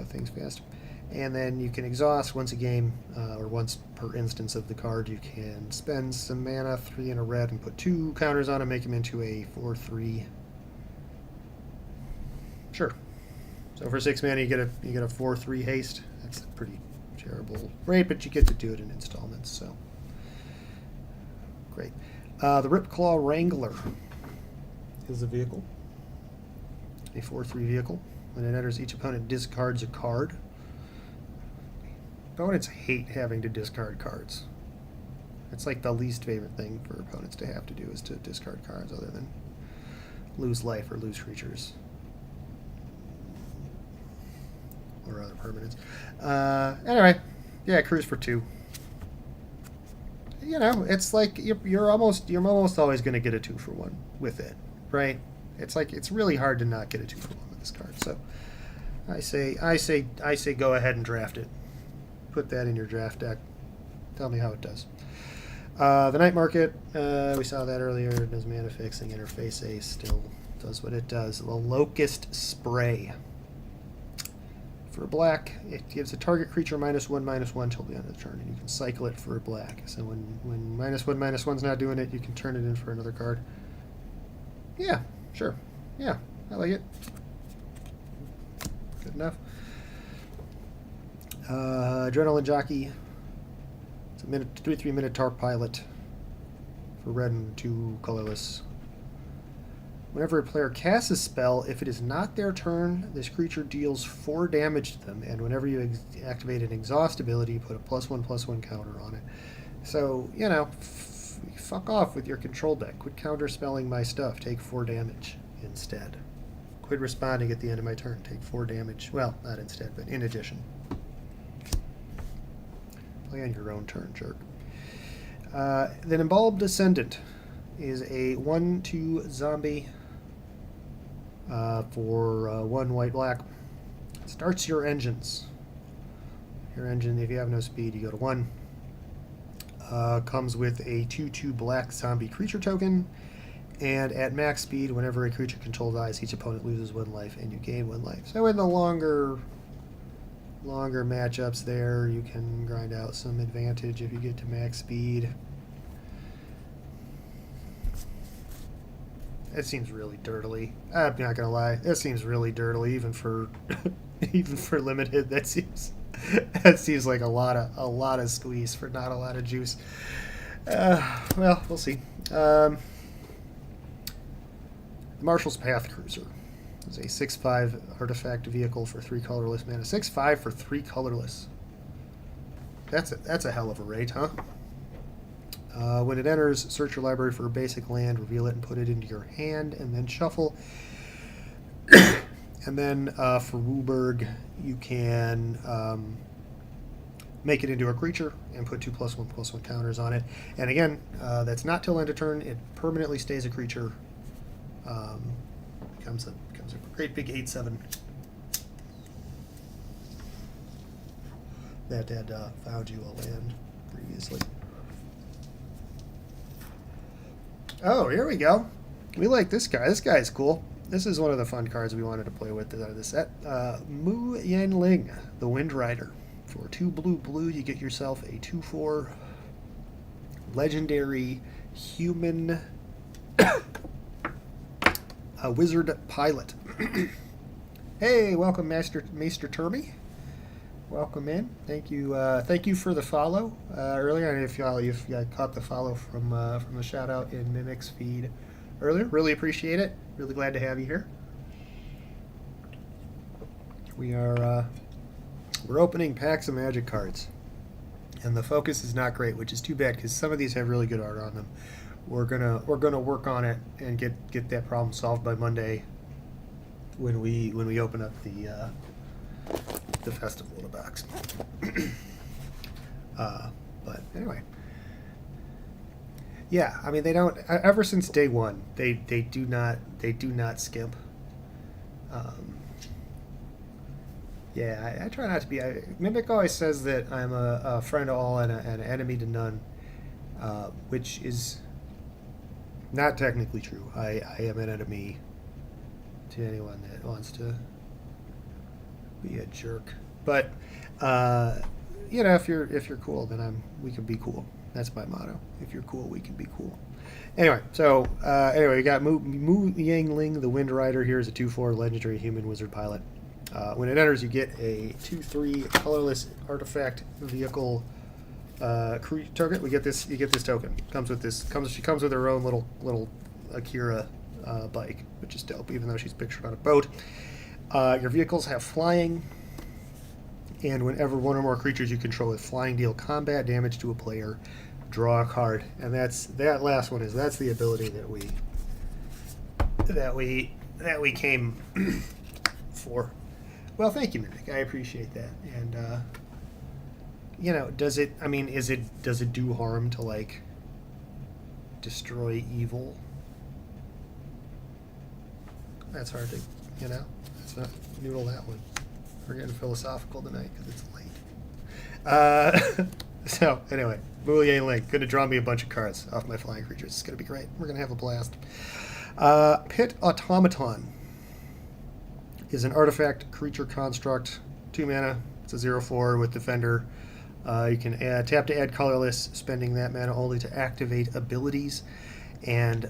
things fast. And then you can exhaust once a game, or once per instance of the card. You can spend some mana, 3 in a red, and put 2 counters on him, make him into a 4/3. Sure. So for 6 mana, you get a 4/3 haste. That's a pretty terrible rate, but you get to do it in installments. So great. The Ripclaw Wrangler is the vehicle. A 4/3 vehicle. When it enters, each opponent discards a card. Opponents hate having to discard cards. It's like the least favorite thing for opponents to have to do is to discard cards, other than lose life or lose creatures or other permanents. Anyway, yeah, cruise for 2. It's like you're almost always going to get a 2-for-1 with it, right? It's like it's really hard to not get a 2-for-1 with this card. So I say go ahead and draft it. Put that in your draft deck. Tell me how it does. The Night Market, we saw that earlier. It does mana fixing. Interface Ace still does what it does. The Locust Spray. For black, it gives a target creature -1/-1 till the end of the turn, and you can cycle it for black. So when -1/-1's not doing it, you can turn it in for another card. Yeah, sure. Yeah, I like it. Good enough. Adrenaline Jockey. It's a 3/3 Minotaur pilot for red and 2 colorless. Whenever a player casts a spell, if it is not their turn, this creature deals 4 damage to them, and whenever you activate an exhaust ability, you put a +1/+1 counter on it. So, fuck off with your control deck. Quit counter spelling my stuff. Take 4 damage instead. quit responding at the end of my turn. Take 4 damage. Well, not instead, but in addition. Play on your own turn, jerk. Then Embalmed Descendant is a 1/2 zombie for 1 white-black. Starts your engines. Your engine, if you have no speed, you go to 1. Comes with a 2/2 black zombie creature token. And at max speed, whenever a creature control dies, each opponent loses 1 life and you gain 1 life. So in the longer matchups there, you can grind out some advantage if you get to max speed. It seems really dirtily. I'm not gonna lie, that seems really dirtily, even for even for limited. That seems like a lot of squeeze for not a lot of juice. Well, we'll see. The Marshal's Path Cruiser is a 6/5 artifact vehicle for 3 colorless mana. 6/5 for 3 colorless. That's a hell of a rate, huh? When it enters, search your library for a basic land, reveal it, and put it into your hand, and then shuffle. And then for Wooburg, you can make it into a creature and put 2+1/+1 counters on it. And again, that's not till end of turn. It permanently stays a creature. Becomes a great big 8/7 that had found you a land previously. Oh, here we go. We like this guy. This guy is cool. This is one of the fun cards we wanted to play with out of the set. Mu Yanling, the Wind Rider. For 2 blue, you get yourself a 2/4 legendary human wizard pilot. Hey, welcome, Maester Termy. Welcome in. Thank you for the follow earlier. And if you caught the follow from the shout out in Mimic's feed earlier, really appreciate it. Really glad to have you here. We're opening packs of Magic cards, and the focus is not great, which is too bad because some of these have really good art on them. We're gonna work on it and get that problem solved by Monday when we open up the festival in a box. But anyway, yeah, I mean they don't. Ever since day one, they do not skimp. Yeah, I try not to be. Mimic always says that I'm a friend to all and an enemy to none, which is not technically true. I am an enemy to anyone that wants to be a jerk. But if you're cool, then we can be cool. That's my motto. If you're cool, we can be cool. Anyway, so you got Mu Yangling, the Wind Rider. Here is a 2/4 legendary human wizard pilot. When it enters, you get a 2/3 colorless artifact vehicle token. You get this token. She comes with her own little Akira bike, which is dope, even though she's pictured on a boat. Your vehicles have flying, and whenever one or more creatures you control with flying deal combat damage to a player, draw a card. And that last one that's the ability that we came for. Well, thank you, Mimic. I appreciate that. And does it do harm to like destroy evil? That's hard to, let's not noodle that one. We're getting philosophical tonight because it's late. So anyway, Boolean Link, gonna draw me a bunch of cards off my flying creatures. It's gonna be great. We're gonna have a blast. Pit Automaton is an artifact creature construct, 2 mana. It's a 0/4 with Defender. You can tap to add colorless, spending that mana only to activate abilities, and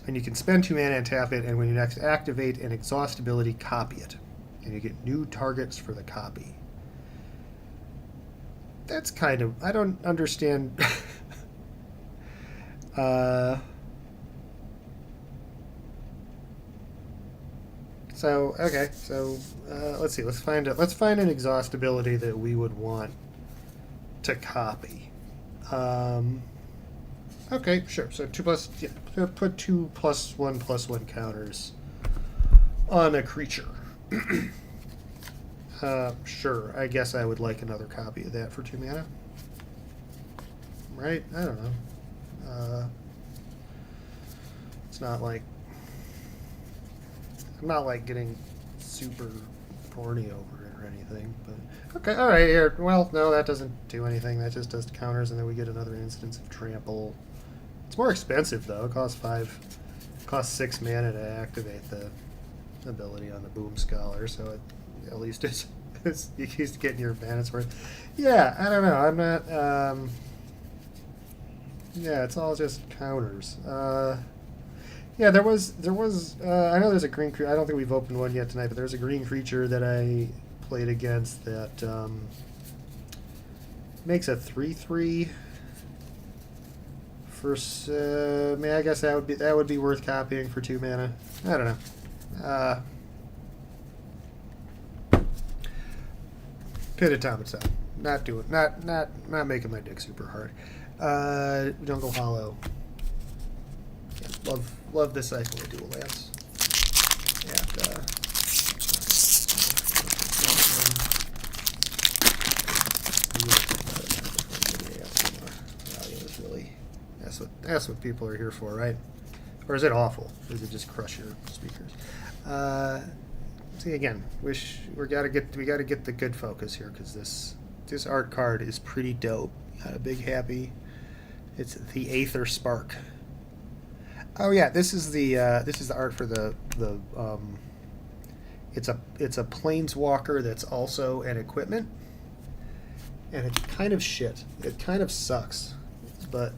you can spend 2 mana and tap it. And when you next activate an exhaust ability, copy it, and you get new targets for the copy. That's kind of, I don't understand. So let's see. Let's find an exhaust ability that we would want to copy. Okay, sure. So put 2+1/+1 counters on a creature. Sure, I guess I would like another copy of that for 2 mana. Right? I don't know. It's not like... I'm not like getting super horny over it or anything, but... Okay, alright, here. Well, no, that doesn't do anything. That just does counters, and then we get another instance of trample. It's more expensive, though. It costs 6 mana to activate the ability on the Boom Scholar, so at least it's you're used to getting your mana's worth. Yeah, I don't know. I'm not... yeah, it's all just counters. Yeah, there was. I know there's a green creature. I don't think we've opened one yet tonight, but there's a green creature that I played against that makes a 3/3. For I mean, I guess that would be worth copying for 2 mana. I don't know. Pit Automaton. Not making my dick super hard. Jungle Hollow. Yeah, love this cycle of dual lands. And really that's what people are here for, right? Or is it awful? Does it just crush your speakers? See again. We gotta get the good focus here, because this art card is pretty dope. Got a big happy. It's the Aether Spark. Oh yeah, this is the art for the it's a planeswalker that's also an equipment, and it's kind of shit. It kind of sucks, but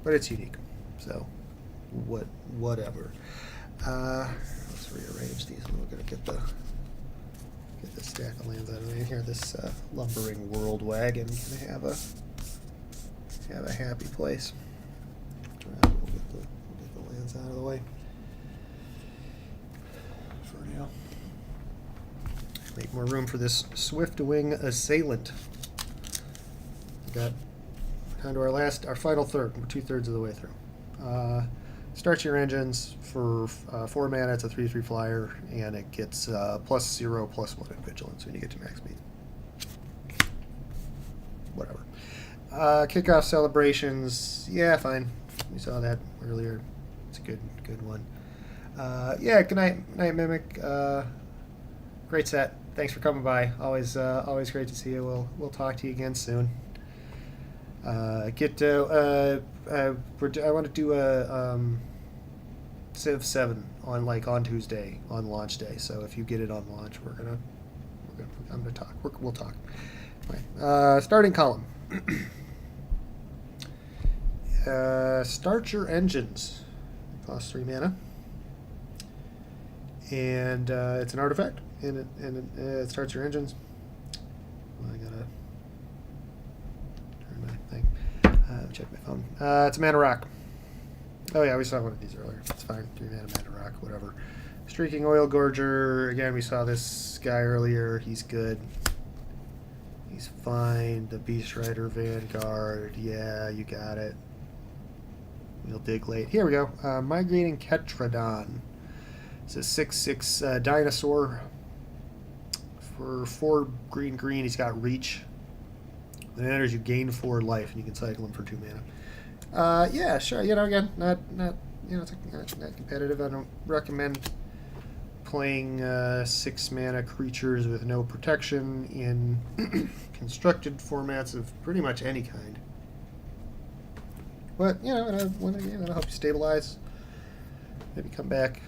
it's unique. So whatever. Let's rearrange these, and we're gonna get the stack of lands out of there. Here, this lumbering world wagon can have a happy place. We'll get the lands out of the way for now. Make more room for this Swiftwing Assailant. We got down to our final third. We're 2/3 of the way through. Start your engines for 4 mana. It's a 3/3 flyer, and it gets +0/+1 in vigilance when you get to max speed. Whatever. Kickoff celebrations. Yeah, fine. We saw that earlier. It's a good one. Yeah. Good night, Mimic. Great set. Thanks for coming by. Always great to see you. We'll talk to you again soon. I want to do a Civ 7 on Tuesday on launch day. So if you get it on launch, I'm gonna talk. We'll talk. Right. Starting column. Start your engines. Costs 3 mana, and it's an artifact, and it starts your engines. Well, I gotta turn my thing. Check my phone. It's a mana rock. Oh yeah, we saw one of these earlier. It's fine. 3 mana rock, whatever. Streaking Oil Gorger. Again, we saw this guy earlier. He's good. He's fine. The Beast Rider Vanguard. Yeah, you got it. We'll dig late. Here we go. Migrating Ketradon. It's a 6/6 dinosaur. For 4 green. He's got reach. When it enters, you gain 4 life, and you can cycle him for 2 mana. Yeah, sure. Again, not it's not competitive. I don't recommend playing 6 mana creatures with no protection in constructed formats of pretty much any kind. But it'll help you stabilize. Maybe come back.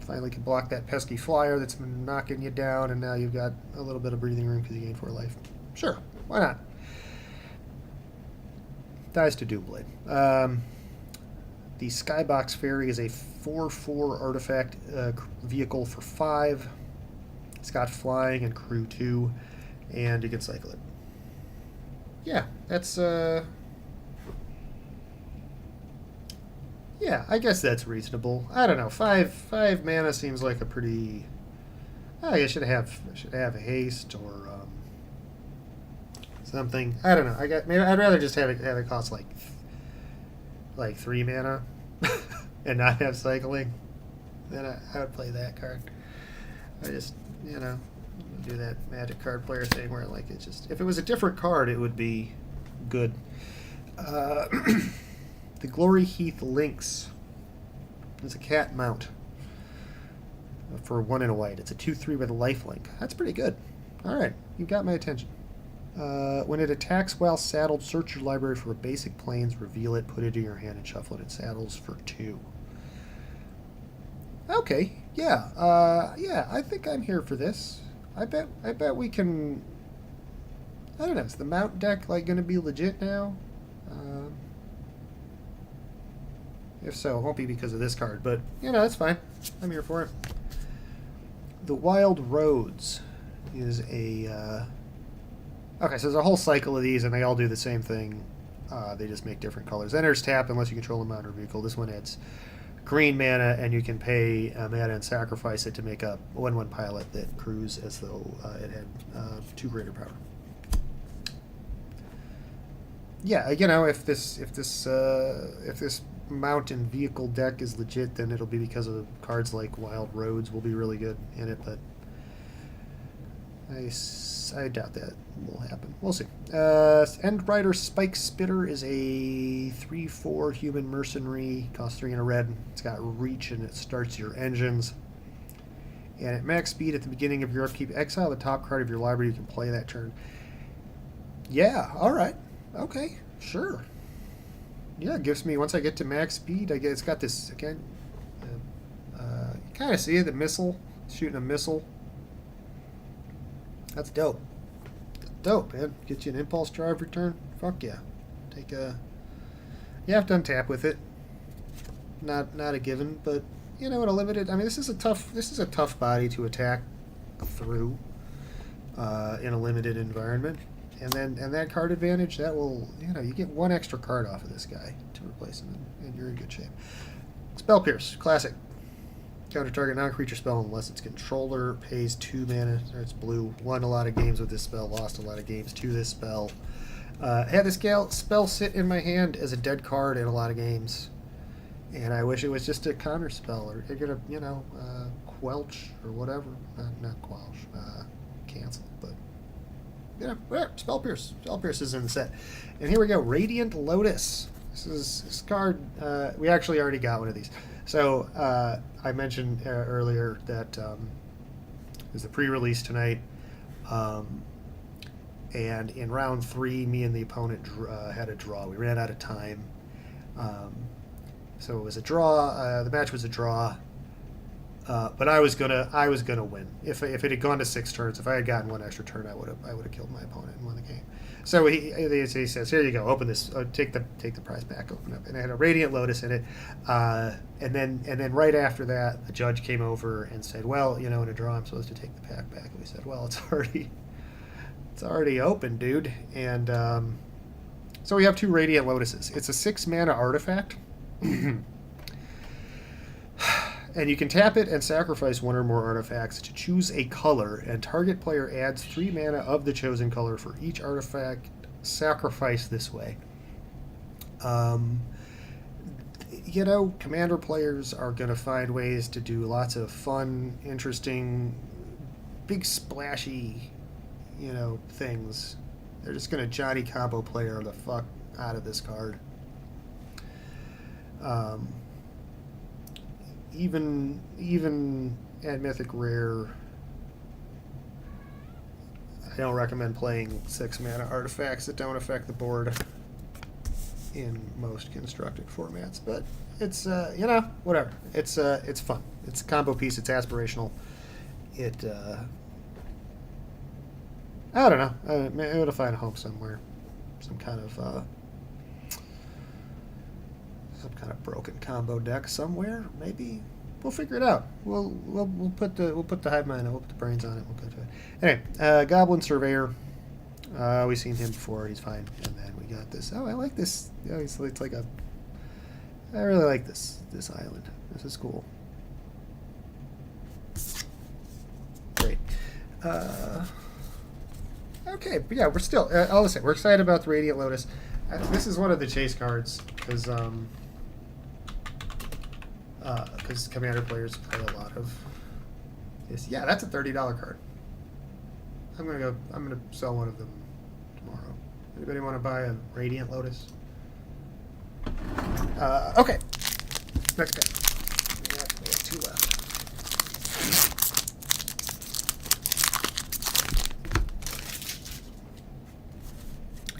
Finally can block that pesky flyer that's been knocking you down, and now you've got a little bit of breathing room because you gain 4 life. Sure, why not? Dies to Doomblade. The Skybox Fairy is a 4/4 artifact vehicle for 5. It's got flying and crew 2, and you can cycle it. Yeah, that's yeah, I guess that's reasonable. I don't know. 5 mana seems like a pretty. I should have a haste or something. I don't know. Maybe I'd rather just have it cost like 3 mana and not have cycling. then I would play that card. I just, do that Magic card player thing where, like, it just... If it was a different card, it would be good. The Glory Heath Lynx is a cat mount for 1 and a white. It's a 2/3 with a lifelink. That's pretty good. All right, you got my attention. When it attacks while saddled, search your library for a basic plains, reveal it, put it in your hand, and shuffle it in saddles for 2. Okay, yeah, I think I'm here for this. I bet we can... I don't know, is the mount deck, like, going to be legit now? If so, it won't be because of this card, but, that's fine. I'm here for it. The Wild Roads is a... Okay, so there's a whole cycle of these, and they all do the same thing. They just make different colors. Enters tap unless you control a mount or vehicle. This one adds green mana, and you can pay mana and sacrifice it to make a 1/1 pilot that crews as though it had 2 greater power. Yeah, if this mount and vehicle deck is legit, then it'll be because of cards like Wild Roads will be really good in it, but I doubt that will happen. We'll see. Endrider Spike Spitter is a 3/4 human mercenary. Costs 3 and a red. It's got reach and it starts your engines. And at max speed at the beginning of your upkeep, exile the top card of your library. You can play that turn. Yeah, alright. Okay, sure. Yeah, it gives me, once I get to max speed, I get, it's got this, again, you kind of see it, the missile, shooting a missile. That's dope. That's dope, man. Get you an impulse drive return. Fuck yeah. Take a... You have to untap with it. Not a given, but, in a limited... I mean, this is a tough body to attack through in a limited environment. And that card advantage, that will, you get 1 extra card off of this guy to replace him, and you're in good shape. Spell Pierce, classic. Counter target non-creature spell unless its controller pays 2 mana, or it's blue. Won a lot of games with this spell, lost a lot of games to this spell. Had this spell sit in my hand as a dead card in a lot of games, and I wish it was just a counter spell, or you're gonna, quelch, or whatever. Not quelch, cancel, but... Spell Pierce. Spell Pierce is in the set. And here we go. Radiant Lotus. This card, we actually already got one of these. So, I mentioned earlier that there's a pre-release tonight. And in round 3, me and the opponent had a draw. We ran out of time. So it was a draw. The match was a draw. But I was gonna win if it had gone to 6 turns. If I had gotten 1 extra turn, I would have killed my opponent and won the game. So he says, "Here you go. Open this. Take the prize back. Open up." And it had a Radiant Lotus in it. And then right after that, the judge came over and said, "Well, in a draw, I'm supposed to take the pack back." And we said, "Well, it's already open, dude." And so we have 2 Radiant Lotuses. It's a 6 mana artifact. And you can tap it and sacrifice 1 or more artifacts to choose a color, and target player adds 3 mana of the chosen color for each artifact sacrificed this way. Commander players are going to find ways to do lots of fun, interesting, big splashy, things. They're just going to Johnny Combo player the fuck out of this card. Even at Mythic Rare, I don't recommend playing 6 mana artifacts that don't affect the board in most constructed formats. But it's whatever. It's fun. It's a combo piece. It's aspirational. I don't know. Maybe it'll find a home somewhere. Some kind of broken combo deck somewhere. Maybe we'll figure it out. We'll put the hive mind. We'll put the brains on it. We'll go to it. Anyway, Goblin Surveyor. We've seen him before. He's fine. And then we got this. Oh, I like this. Yeah, it's like a. I really like this island. This is cool. Great. Okay, but yeah, we're still. I'll say we're excited about the Radiant Lotus. This is one of the chase cards because because Commander players play a lot of this. Yeah, that's a $30 card. I'm gonna sell one of them tomorrow. Anybody want to buy a Radiant Lotus? Okay. Next guy. We have 2 left.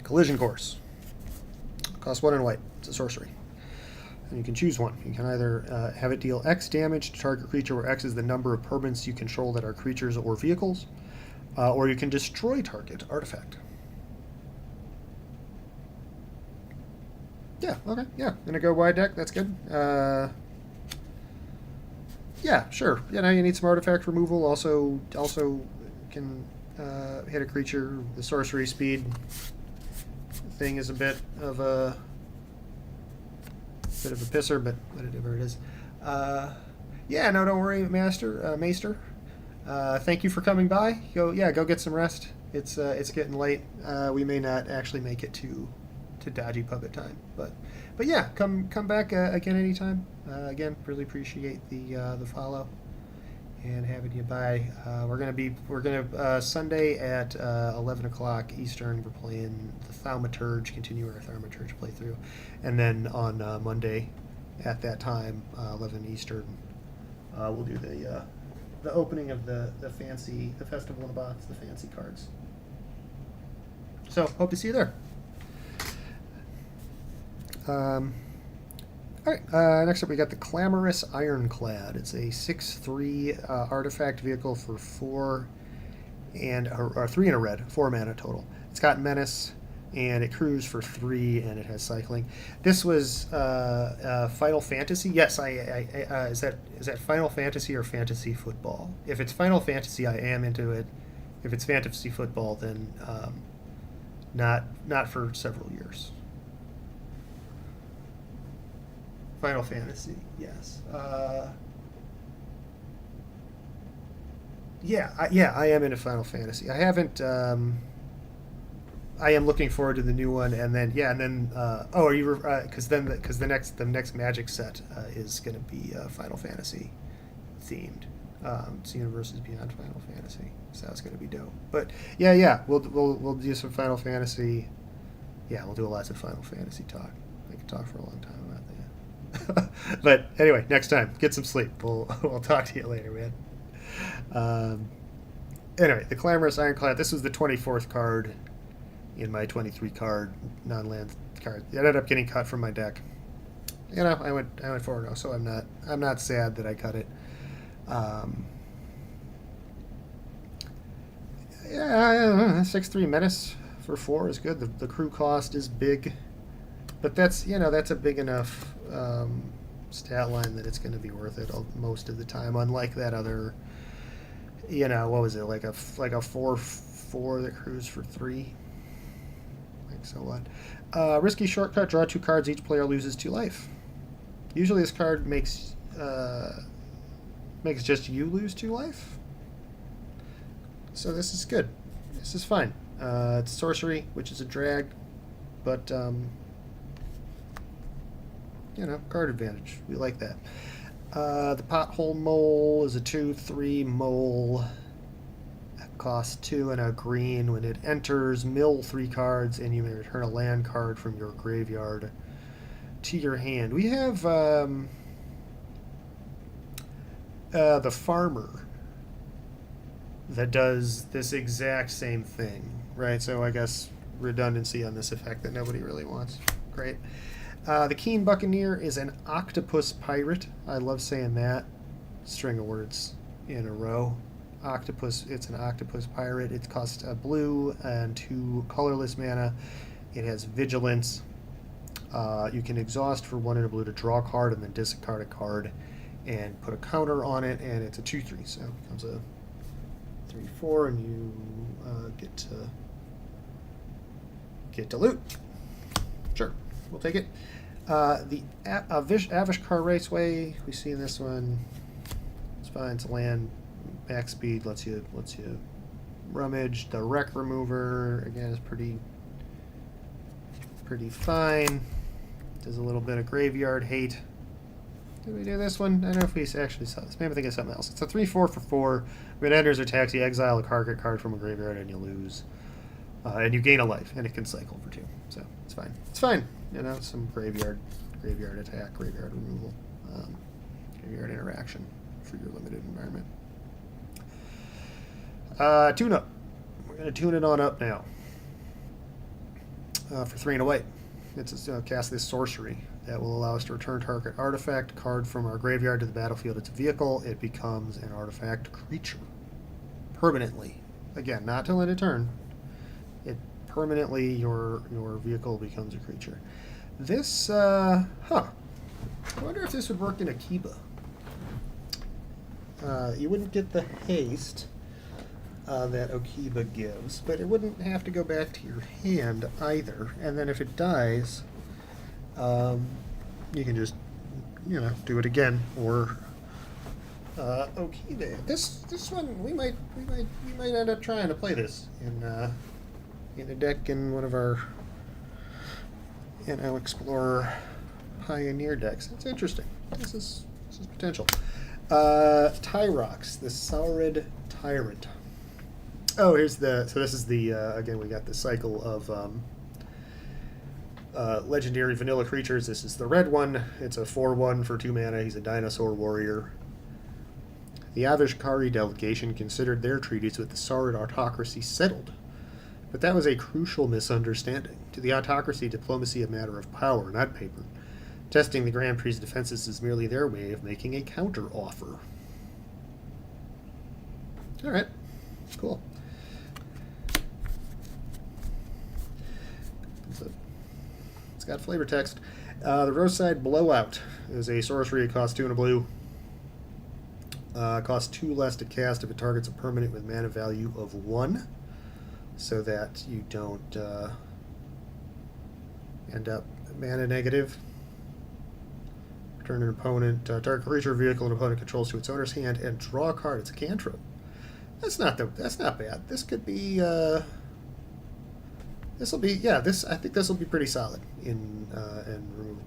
Collision Course. Costs 1 in white. It's a sorcery. And you can choose one. You can either have it deal X damage to target creature where X is the number of permanents you control that are creatures or vehicles, or you can destroy target artifact. Yeah, okay, yeah. Gonna go wide deck, that's good. Yeah, sure. You know, you need some artifact removal. Also can hit a creature. The sorcery speed thing is a bit of a pisser, but whatever it is. Yeah, no, don't worry, Maester. Thank you for coming by. Go get some rest. It's getting late. We may not actually make it to Dodgy Pub at time, but yeah, come back again anytime. Again, really appreciate the follow and having you by. We're gonna Sunday at 11 o'clock Eastern. We're playing the Thaumaturge, continue our Thaumaturge playthrough, and then on Monday at that time, 11 Eastern, we'll do the opening of the Festival in a Box, the fancy cards. So hope to see you there. All right, next up we got the Clamorous Ironclad. It's a 6/3 artifact vehicle for 4 and or 3 and a red, 4 mana total. It's got Menace and it crews for 3 and it has cycling. This was Final Fantasy. Yes, is that Final Fantasy or Fantasy Football? If it's Final Fantasy, I am into it. If it's Fantasy Football, then not for several years. Final Fantasy, yes. I am into Final Fantasy. I haven't. I am looking forward to the new one, and then are you? Because the next Magic set is going to be Final Fantasy themed. It's Universes Beyond Final Fantasy, so that's going to be dope. But we'll do some Final Fantasy. Yeah, we'll do lots of Final Fantasy talk. I could talk for a long time about that. But anyway, next time, get some sleep. We'll talk to you later, man. Anyway, the Clamorous Ironclad. This was the 24th card in my 23 card non-land card. It ended up getting cut from my deck. You know, I went 4-0, so I'm not sad that I cut it. 6/3 Menace for 4 is good. The crew cost is big, but that's a big enough stat line that it's going to be worth it most of the time. Unlike that other, what was it, like a 4/4 that crews for 3. Like, so what? Risky shortcut. Draw 2 cards. Each player loses 2 life. Usually this card makes just you lose 2 life. So this is good. This is fine. It's sorcery, which is a drag, but card advantage. We like that. The Pothole Mole is a 2/3 mole. That costs 2 and a green. When it enters, mill 3 cards, and you may return a land card from your graveyard to your hand. We have the Farmer that does this exact same thing, right? So I guess redundancy on this effect that nobody really wants. Great. The Keen Buccaneer is an octopus pirate. I love saying that. String of words in a row. Octopus. It's an octopus pirate. It costs a blue and 2 colorless mana. It has vigilance. You can exhaust for 1 and a blue to draw a card and then discard a card and put a counter on it, and it's a 2/3. So it becomes a 3/4, and you get to loot. Sure, we'll take it. The Avishkar Raceway, we see in this one. It's fine. It's land, back speed lets you rummage. The Wreck Remover again is pretty fine. Does a little bit of graveyard hate. Did we do this one? I don't know if we actually saw this. Maybe I think it's something else. It's a 3/4 for 4. When it enters attacks, you exile a card from a graveyard and you lose. And you gain a life, and it can cycle for 2. So it's fine. It's fine. You know, some graveyard attack, graveyard removal, graveyard interaction for your limited environment. Tune up. We're going to tune it on up now. For 3 and a white. It's cast this sorcery that will allow us to return target artifact card from our graveyard to the battlefield. It's a vehicle. It becomes an artifact creature. Permanently. Again, not till end of turn. It permanently, your vehicle becomes a creature. This, I wonder if this would work in Akiba. You wouldn't get the haste that Akiba gives, but it wouldn't have to go back to your hand either. And then if it dies, you can just, do it again. Or Akiba. This one we might end up trying to play this in a deck in one of our Explorer Pioneer decks. It's interesting. This is potential. Tyrox, the Saurid Tyrant. Oh, so this is the, again, we got the cycle of legendary vanilla creatures. This is the red one. It's a 4/1 for 2 mana. He's a dinosaur warrior. The Avishkari delegation considered their treaties with the Saurid autocracy settled. But that was a crucial misunderstanding. To the autocracy, diplomacy a matter of power, not paper. Testing the Grand Prix's defenses is merely their way of making a counter-offer. All right. Cool. It's got flavor text. The Roadside Blowout is a sorcery. It costs 2 and a blue. Costs 2 less to cast if it targets a permanent with mana value of 1. So that you don't end up mana negative. Return an opponent, target creature, vehicle, an opponent controls to its owner's hand, and draw a card. It's a cantrip. That's not bad. This could be. I think this will be pretty solid in removal.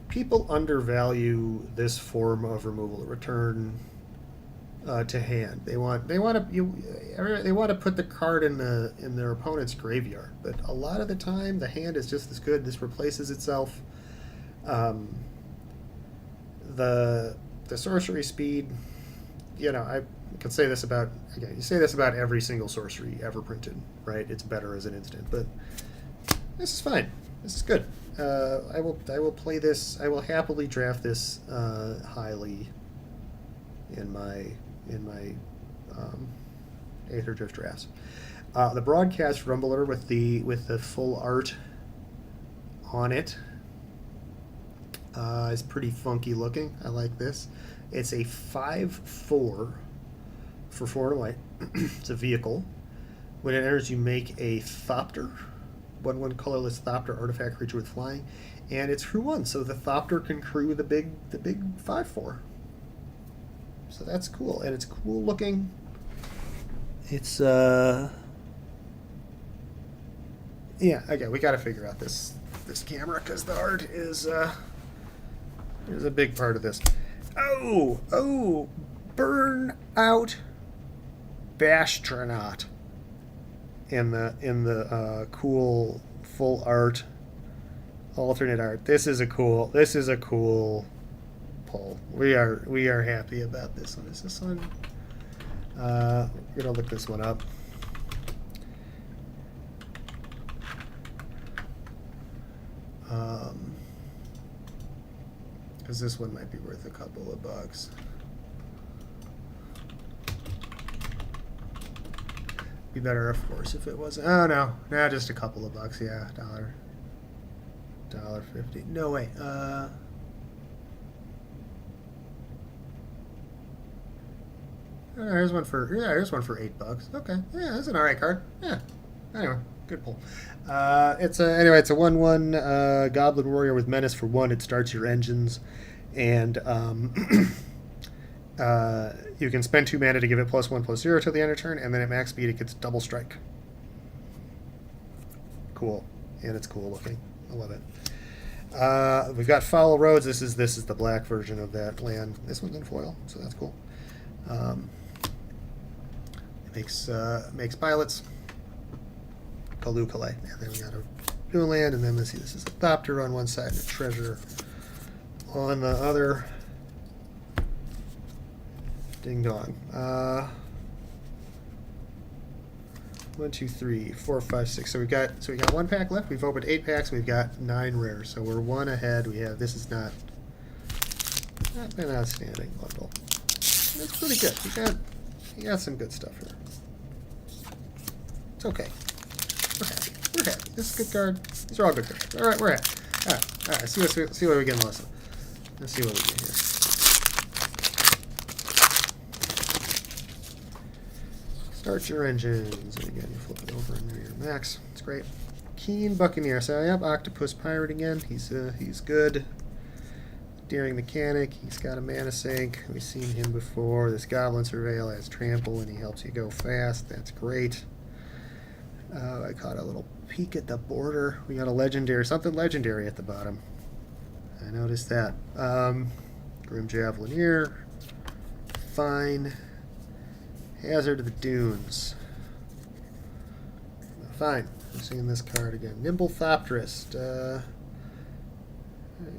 People undervalue this form of removal. Return to hand. They want to put the card in their opponent's graveyard, but a lot of the time the hand is just as good. This replaces itself. The sorcery speed. I could say this about, again, you say this about every single sorcery ever printed, right? It's better as an instant, but this is fine. This is good. I will play this. I will happily draft this highly in my Aether Drift drafts. The broadcast Rumbler with the full art on it is pretty funky looking. I like this. It's a 5/4 for 4 and white. It's a vehicle. When it enters, you make a Thopter, 1/1 colorless Thopter artifact creature with flying, and it's crew 1, so the Thopter can crew the big 5/4. So that's cool, and it's cool looking. It's okay, we got to figure out this camera because the art is a big part of this. Oh, burn out Bastronaut in the cool full art alternate art. This is a cool pull. We are happy about this one. Is this one? We're gonna look this one up. Because this one might be worth a couple of bucks. Be better, of course, if it wasn't. Oh no, just a couple of bucks. Yeah, $1.50. No way. Here's one for $8. Okay, yeah, that's an alright card. Yeah. Anyway, good pull. It's a 1/1 Goblin Warrior with Menace for 1. It starts your engines, and you can spend 2 mana to give it +1/+0 till the end of turn, and then at max speed it gets double strike. Cool, and it's cool looking. I love it. We've got Foul Roads. This is the black version of that land. This one's in foil, so that's cool. It makes pilots. Kalukale. And then we got a new land, and then let's see, this is a Thopter on one side and a Treasure on the other. Ding dong. 1, 2, 3, 4, 5, 6. So we got one pack left. We've opened 8 packs. We've got 9 rares. So we're 1 ahead. This is not an outstanding bundle. It's pretty good. We got some good stuff here. It's okay. We're happy. We're happy. This is a good card. These are all good cards. All right, we're happy. All right. See what we get, Melissa. Let's see what we get here. Start your engines. And again, you flip it over and there your max. It's great. Keen Buccaneer. So yep, Octopus Pirate again. He's good. Daring Mechanic. He's got a mana sink. We've seen him before. This Goblin Surveil has trample and he helps you go fast. That's great. I caught a little peek at the border. We got a legendary, something legendary at the bottom. I noticed that. Grim Javelineer. Fine. Hazard of the Dunes. Fine. I'm seeing this card again. Nimble Thopterist.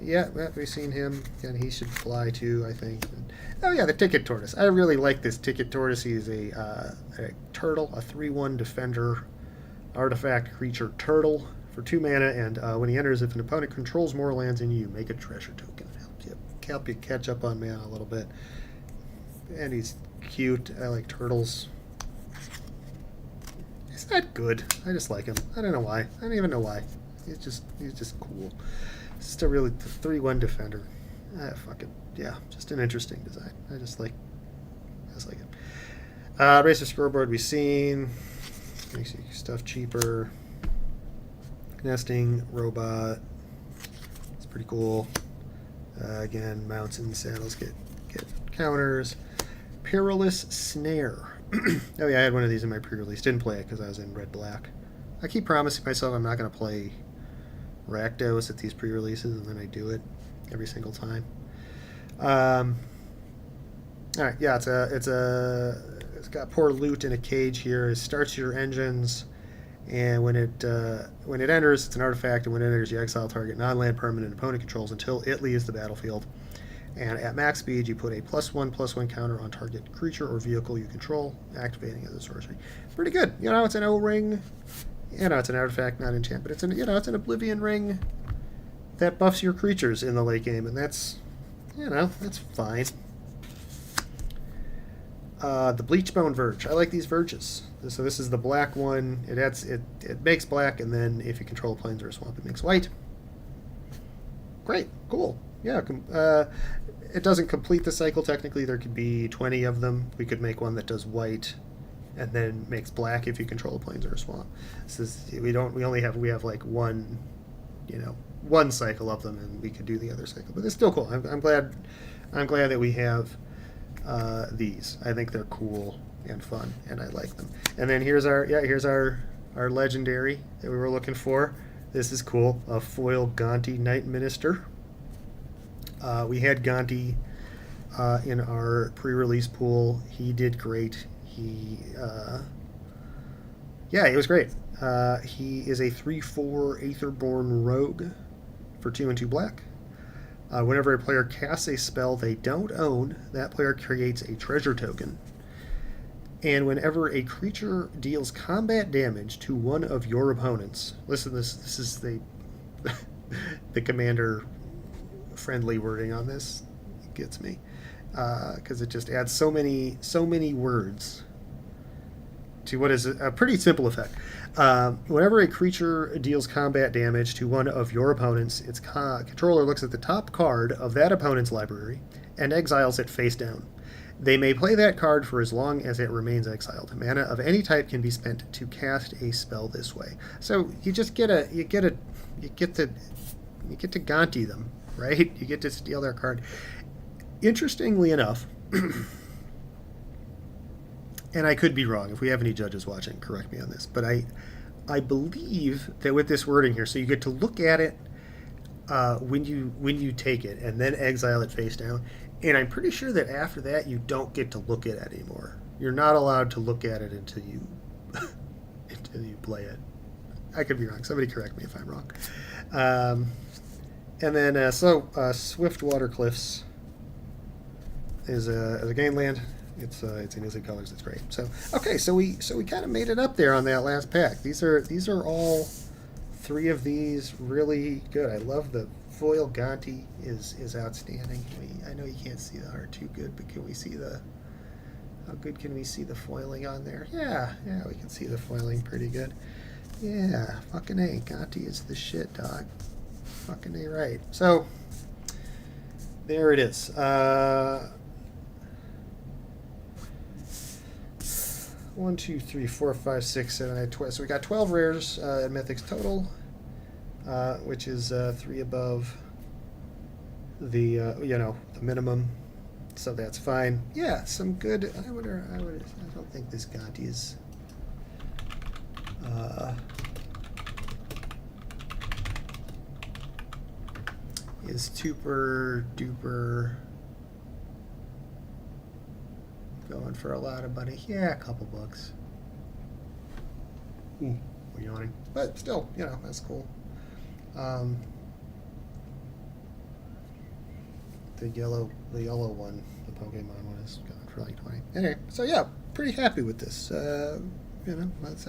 Yeah, we've seen him, and he should fly too, I think. Oh yeah, the Ticket Tortoise. I really like this Ticket Tortoise. He is a turtle, a 3/1 defender, artifact creature turtle for 2 mana, and when he enters, if an opponent controls more lands than you, make a treasure token. Help you catch up on mana a little bit. And he's cute. I like turtles. He's not good. I just like him. I don't know why. I don't even know why. He's just cool. It's just a really 3/1 defender. Fuck it. Yeah, just an interesting design. I just like it. Racer Scoreboard we've seen. Makes your stuff cheaper. Nesting robot. It's pretty cool. Again, mounts and saddles get counters. Perilous Snare. Oh yeah, I had one of these in my pre-release. Didn't play it because I was in red-black. I keep promising myself I'm not going to play Rakdos at these pre-releases, and then I do it every single time. All right, yeah, it's got poor loot in a cage here. It starts your engines, and when it enters, it's an artifact, and when it enters, you exile target non-land permanent opponent controls until it leaves the battlefield. And at max speed, you put a +1/+1 counter on target creature or vehicle you control, activating as a sorcery. Pretty good. It's an O-ring. It's an artifact, not enchant, but it's an Oblivion ring that buffs your creatures in the late game, and that's fine. The Bleachbone Verge. I like these verges. So this is the black one. It makes black, and then if you control plains or a swamp, it makes white. Great. Cool. Yeah. It doesn't complete the cycle technically. There could be 20 of them. We could make one that does white and then makes black if you control a plains or a swamp. We have like one cycle of them, and we could do the other cycle. But it's still cool. I'm glad that we have these. I think they're cool and fun, and I like them. And then here's our legendary that we were looking for. This is cool. A foil Gonti Knight Minister. We had Gonti in our pre-release pool. He did great. He was great. He is a 3/4 Aetherborn Rogue for 2 and 2 black. Whenever a player casts a spell they don't own, that player creates a treasure token. And whenever a creature deals combat damage to one of your opponents, listen, this is the the commander friendly wording on this. It gets me because it just adds so many words to what is a pretty simple effect. Whenever a creature deals combat damage to one of your opponents, its controller looks at the top card of that opponent's library and exiles it face down. They may play that card for as long as it remains exiled. Mana of any type can be spent to cast a spell this way. So you just get to Gonti them, right? You get to steal their card. Interestingly enough, and I could be wrong. If we have any judges watching, correct me on this. But I believe that with this wording here, so you get to look at it when you take it and then exile it face down. And I'm pretty sure that after that you don't get to look at it anymore. You're not allowed to look at it until you until you play it. I could be wrong. Somebody correct me if I'm wrong. Um, and then Swift Water Cliffs is a game land. It's in Easy Colors. It's great. So okay, so we kind of made it up there on that last pack. These are all three of these really good. I love the foil Gonti is outstanding. I know you can't see the art too good, but can we see the how good can we see the foiling on there? Yeah, we can see the foiling pretty good. Yeah, fucking A. Gonti is the shit, dog. Fucking A right. So there it is. 1, 2, 3, 4, 5, 6, 7, 8, 12. So we got 12 rares at Mythics total, which is 3 above the the minimum. So that's fine. Yeah, some good. I don't think this Gonti is super duper going for a lot of money. Yeah, a couple bucks. We're yawning, but still, that's cool. The yellow one, the Pokemon one, is going for like 20. Anyway, so yeah, pretty happy with this. I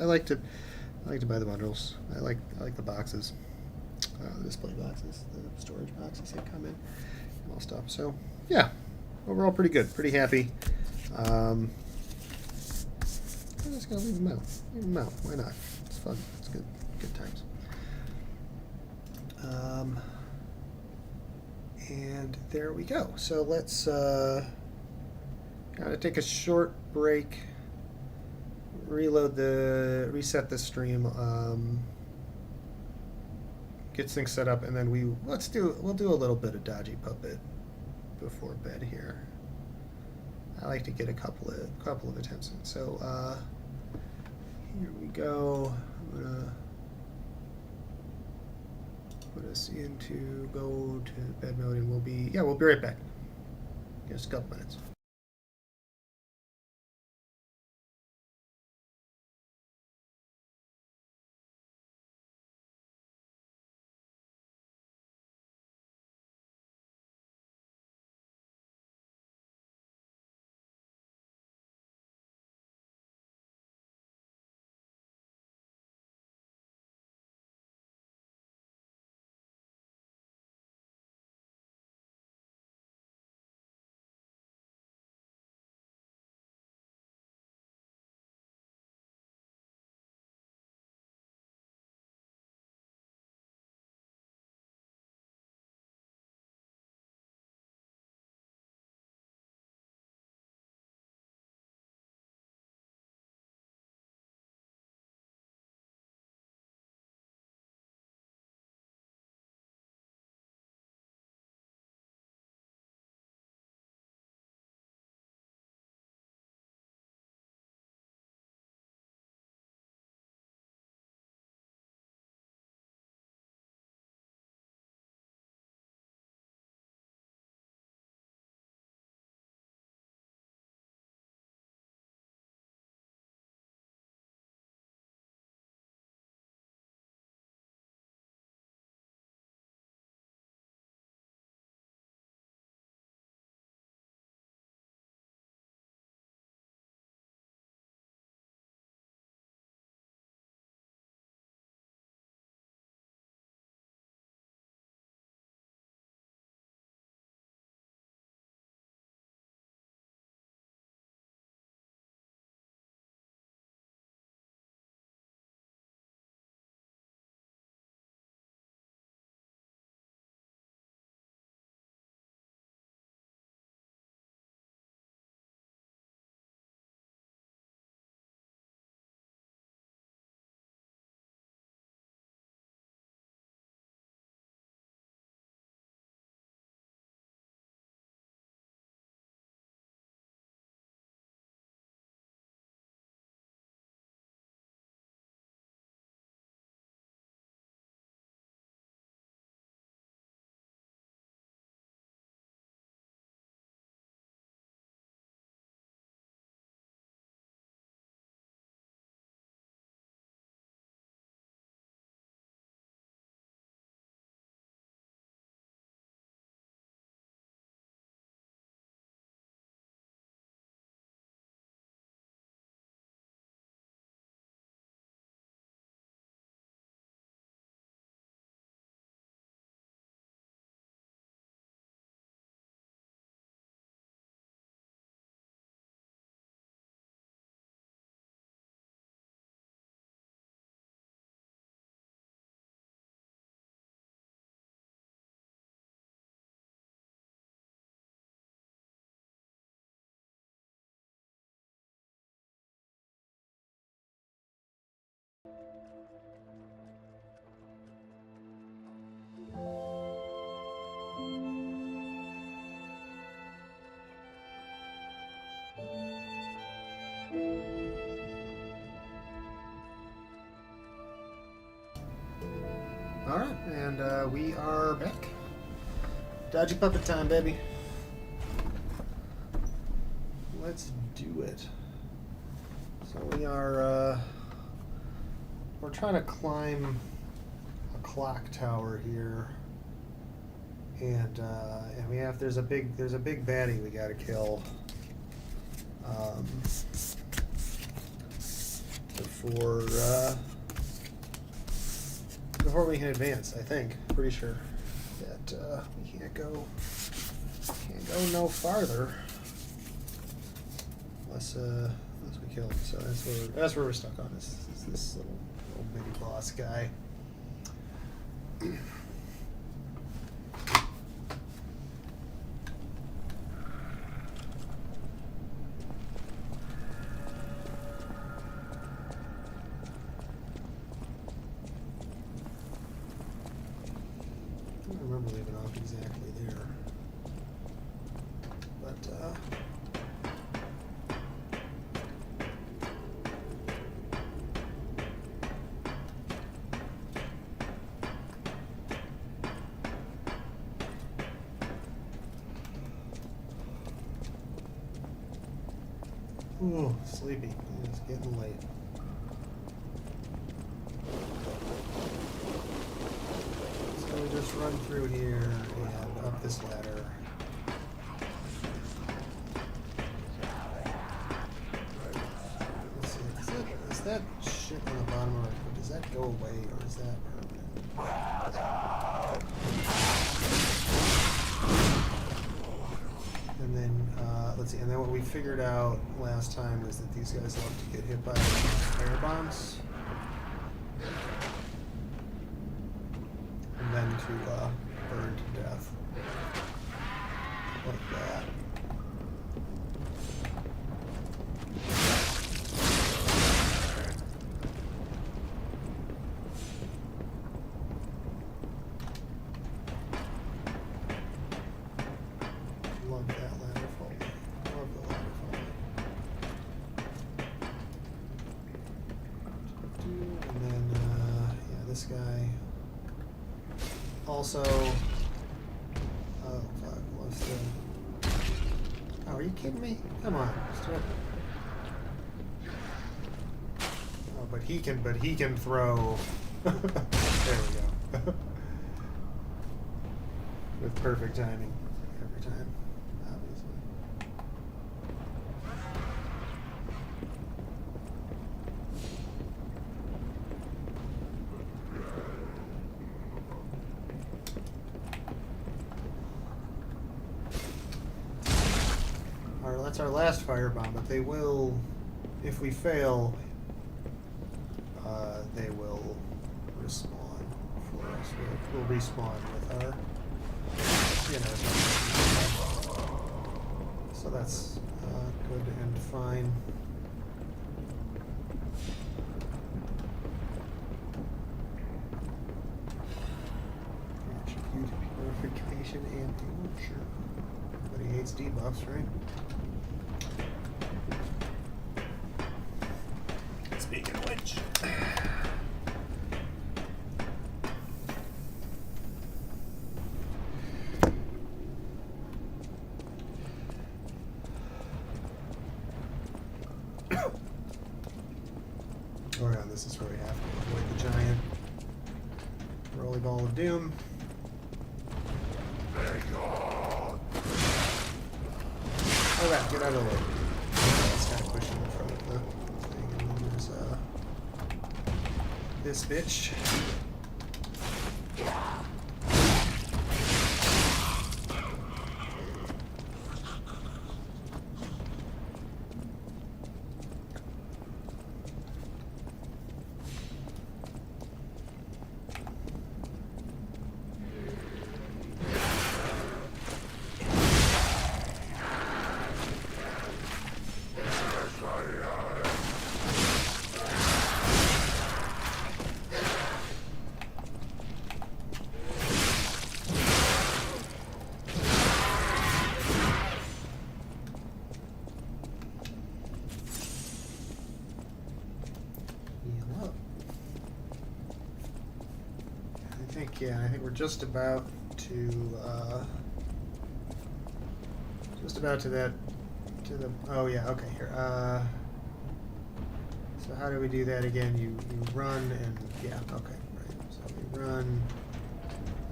like to buy the bundles. I like the boxes, the display boxes, the storage boxes that come in, and all stuff. So yeah, overall pretty good, pretty happy. I'm just gonna leave them out. Leave them out. Why not? It's fun. It's good. Good times. And there we go. So let's kind of take a short break, reset the stream, get things set up, and then we'll do a little bit of Dodgy Puppet before bed here. I like to get a couple of attempts in. So here we go. I'm gonna put us into go to bed mode, and we'll be right back. Just a couple minutes. And we are back. Dodgy puppet time, baby. Let's do it. So we are, we're trying to climb a clock tower here. And we have, there's a big baddie we gotta kill. Before we can advance, I think. Pretty sure that we can't go no farther unless we kill him. So that's where we're stuck on this little mini boss guy. I don't remember leaving off exactly there, but ooh, sleepy. It's getting late. So we just run through here and up this ladder. Let's see, is that shit on the bottom of it, does that go away or is that permanent? And then, let's see, and then what we figured out last time is that these guys love to get hit by fire bombs. And then to burn to death. Like that. Love that ladder fall. Love the ladder fall. And then, yeah, this guy. Also, oh fuck, what's the? Oh, are you kidding me? Come on, stop. Oh, but he can throw. There we go. With perfect timing every time, obviously. That's our last firebomb, but they will, if we fail, they will respawn for us. We'll respawn with our, so that's good and fine. Attribute purification and sure. Everybody hates debuffs, right? Speaking of which, oh yeah, this is where we have to avoid the giant rolly ball of doom. Oh yeah, get out of the way. It's kind of pushing in front of the thing, and then there's this bitch. again. I think we're just about to that to the. Oh yeah. Okay. Here. So how do we do that again? You run and yeah. Okay. Right. So we run.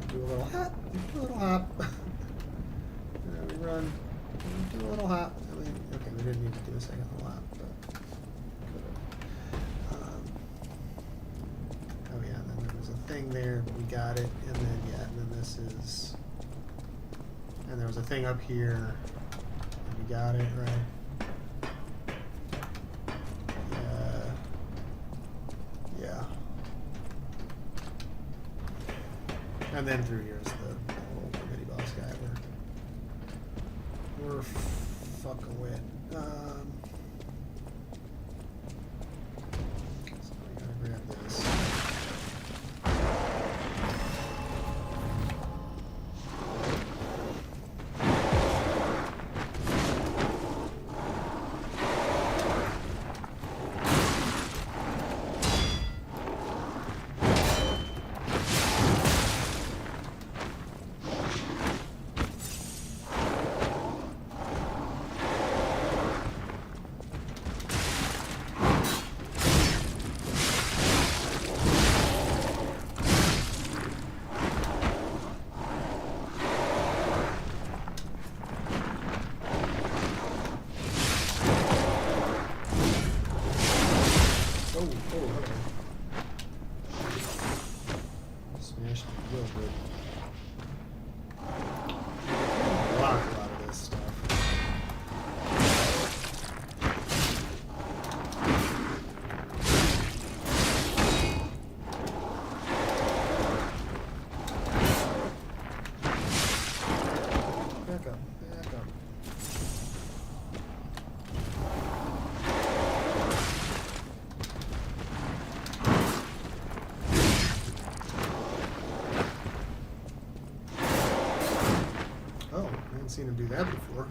Do a little hop. Do a little hop. And then we run. And do a little hop. Okay. We didn't need to do a second little hop, but. Oh yeah, and then there was a thing there, but we got it, and then yeah, and then this is, and there was a thing up here, and we got it, right? Yeah. And then through here is the little mini boss guy we're fucking with. So we gotta grab this. Smashed it real good. Block a lot of this stuff. Back up, back up. Seen him do that before.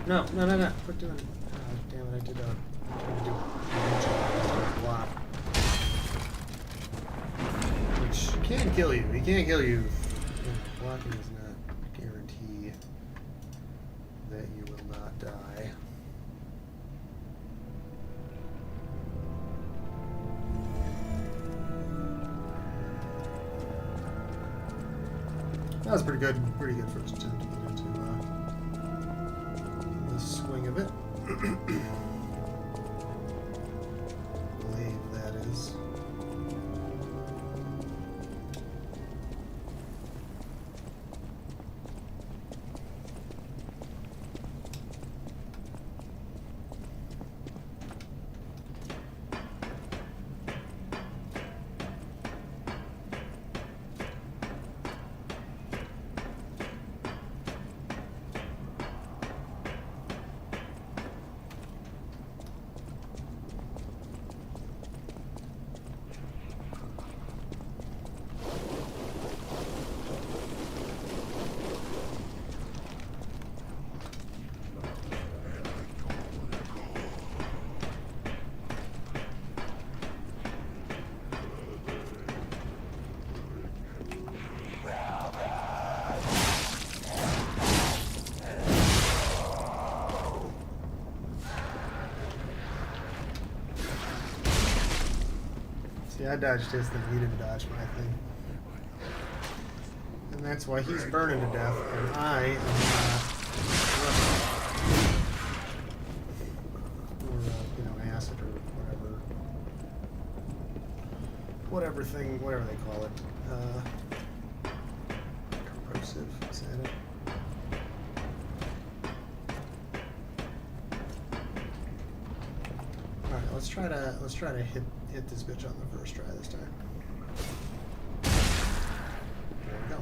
No, quit doing it. Oh, damn it, I did a block. Which can kill you. He can't kill you. Blocking is not guarantee that you will not die. That was pretty good first attempt to get into the swing of it. I believe that is. See, I dodged his thing. He didn't dodge my thing. And that's why he's burning to death, and I am not. Or, acid or whatever they call it. Corrosive, is that it? Alright, let's try to hit this bitch on the first try this time. There we go.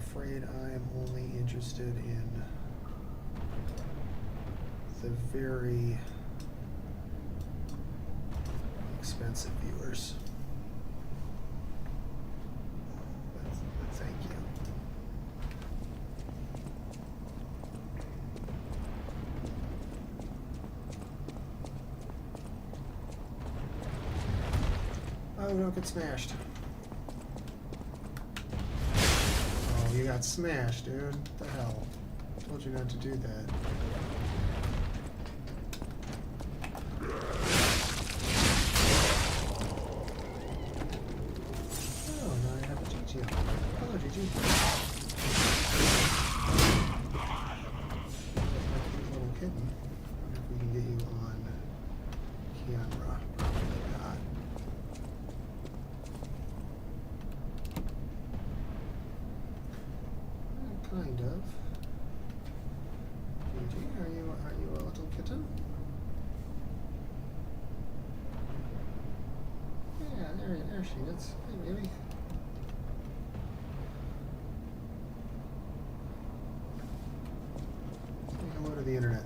afraid I am only interested in the very expensive viewers. But thank you. Oh, don't get smashed. Oh, you got smashed, dude. What the hell? Told you not to do that. Oh, now I have a Gigi. Hello, Gigi. Little kitten. I wonder if we can get you on camera. Probably not. Kind of. Gigi, are you a little kitten? Yeah, there she is. Hey, baby. Say hello to the internet.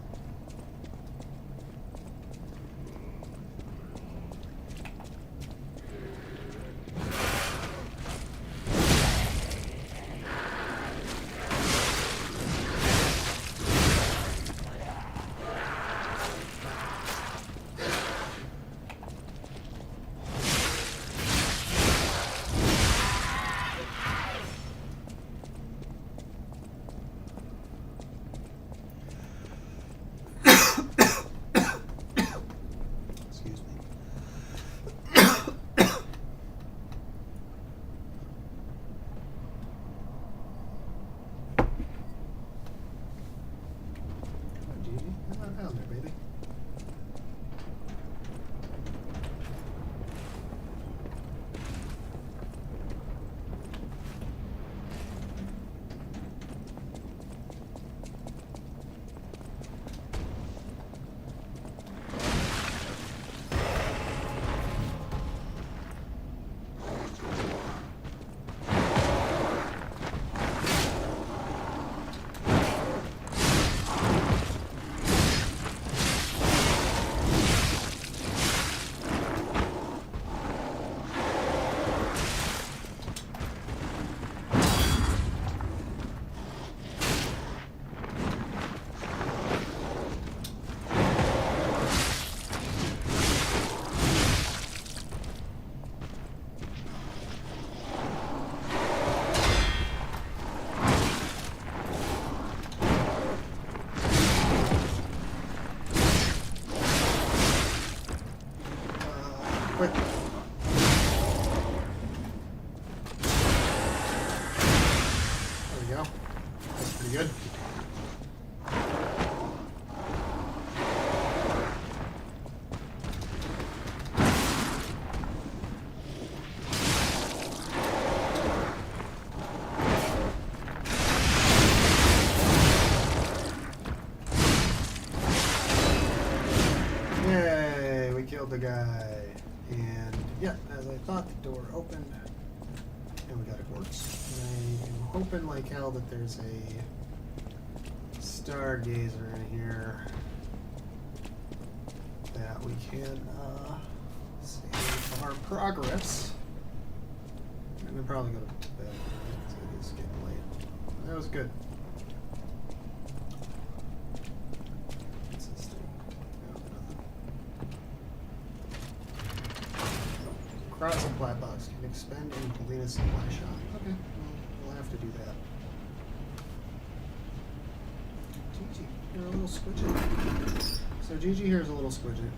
Down there, baby. Quick. There we go. That's pretty good. Yay, we killed the guy. And yeah, as I thought, the door opened, and we got a quartz. And I am hoping like hell that there's a stargazer in here that we can save our progress. And then probably go to bed because it is getting late. That was good. Cross and flat box can expend and complete a supply shot. Okay, we'll have to do that. Gigi, you're a little squidget. So Gigi here is a little squidget.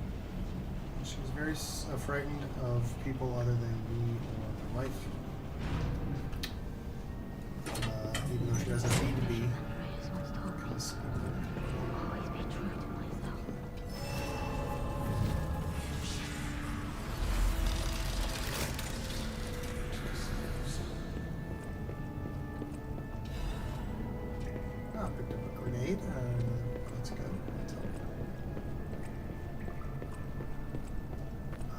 She's very frightened of people other than me or my wife. Even though she doesn't need to be. Picked up a grenade. Let's go.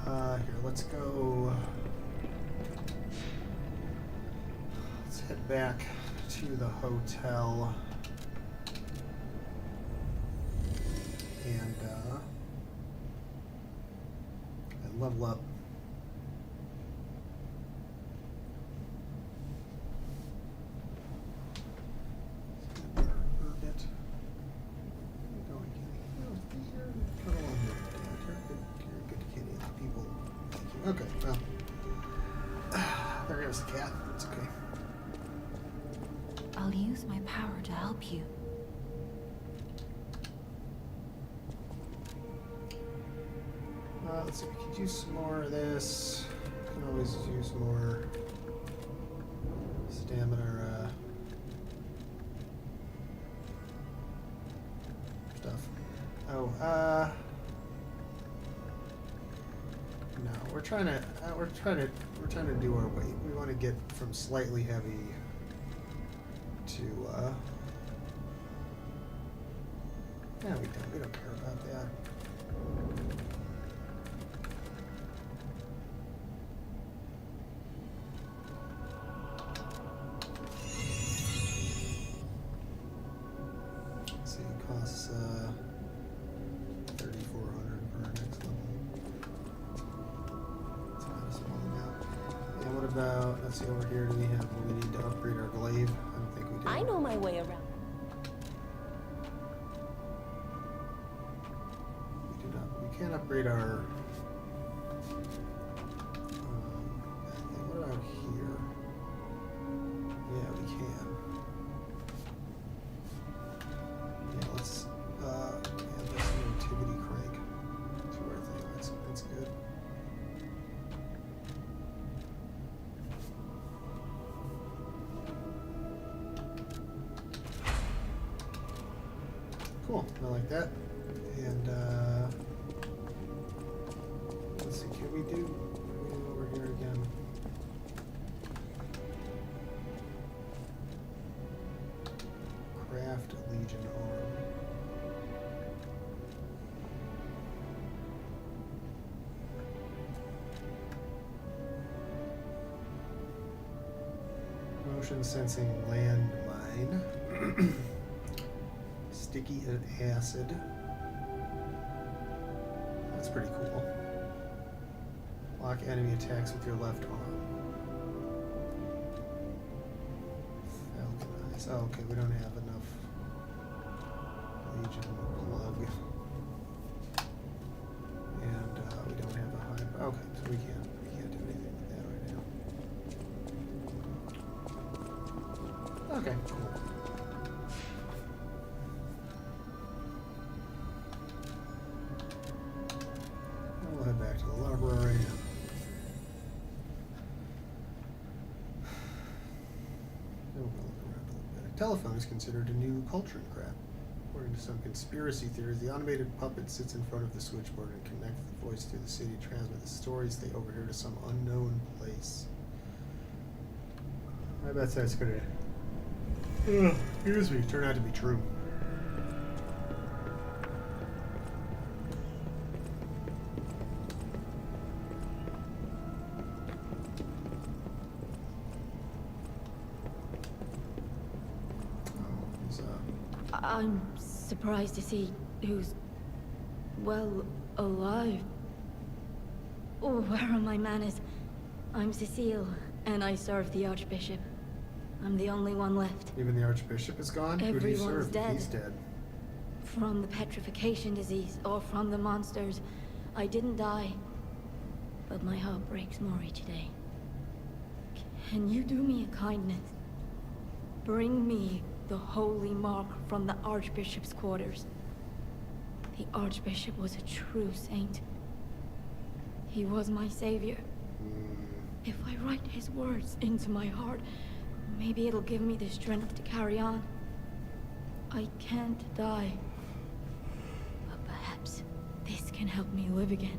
Here, let's go. Let's head back to the hotel and level up. Okay, well, there goes the cat. It's okay. I'll use my power to help you. Let's see, we could use some more of this. We can always use more stamina stuff. Oh, no, we're trying to do our weight. We want to get from slightly heavy to yeah, we don't care about that. Let's see, it costs 3,400 per next level. It's not a small amount. And what about, let's see, over here, do we need to upgrade our glaive? I don't think we do. I know my way around. We do not. We can't upgrade our thing. What about here? Yeah, we can. Yeah, let's add this nativity crank to our thing. That's good. Cool, I like that. And let's see, can we do over here again? Craft Legion arm. Motion sensing landmine. Sticky acid. That's pretty cool. Block enemy attacks with your left arm. Falconize. Oh, okay, we don't have enough Legion plug. And we don't have a high. Okay, so we can't do anything with that right now. Okay, cool. We'll head back to the library. We'll look around a little bit. Telephone is considered a new culture in craft. According to some conspiracy theories, the automated puppet sits in front of the switchboard and connects the voice through the city, transmit the stories they overhear to some unknown place. I bet that's gonna, excuse me, turn out to be true. I'm surprised to see who's, well, alive. Oh, where are my manners? I'm Cecile, and I serve the Archbishop. I'm the only one left. Even the Archbishop is gone? Who do you Everyone's serve? dead. He's dead. From the petrification disease, or from the monsters. I didn't die. But my heart breaks more each day. Can you do me a kindness? Bring me the holy mark from the Archbishop's quarters. The Archbishop was a true saint. He was my savior. If I write his words into my heart, maybe it'll give me the strength to carry on. I can't die. But perhaps this can help me live again.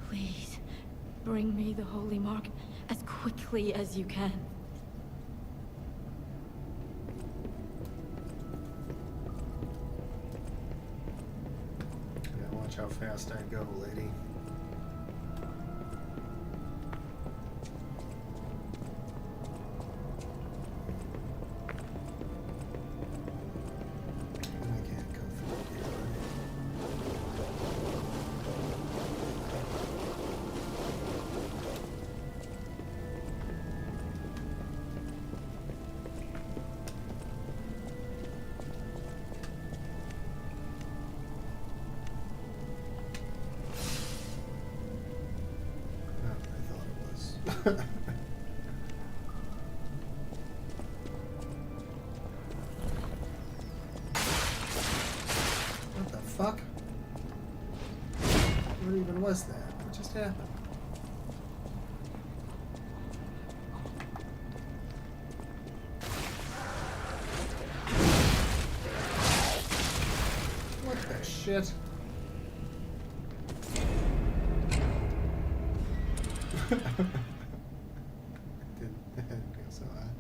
Please, bring me the holy mark as quickly as you can. Yeah, watch how fast I go, lady. What the fuck? What even was that? What just happened? What the shit? Didn't go so high.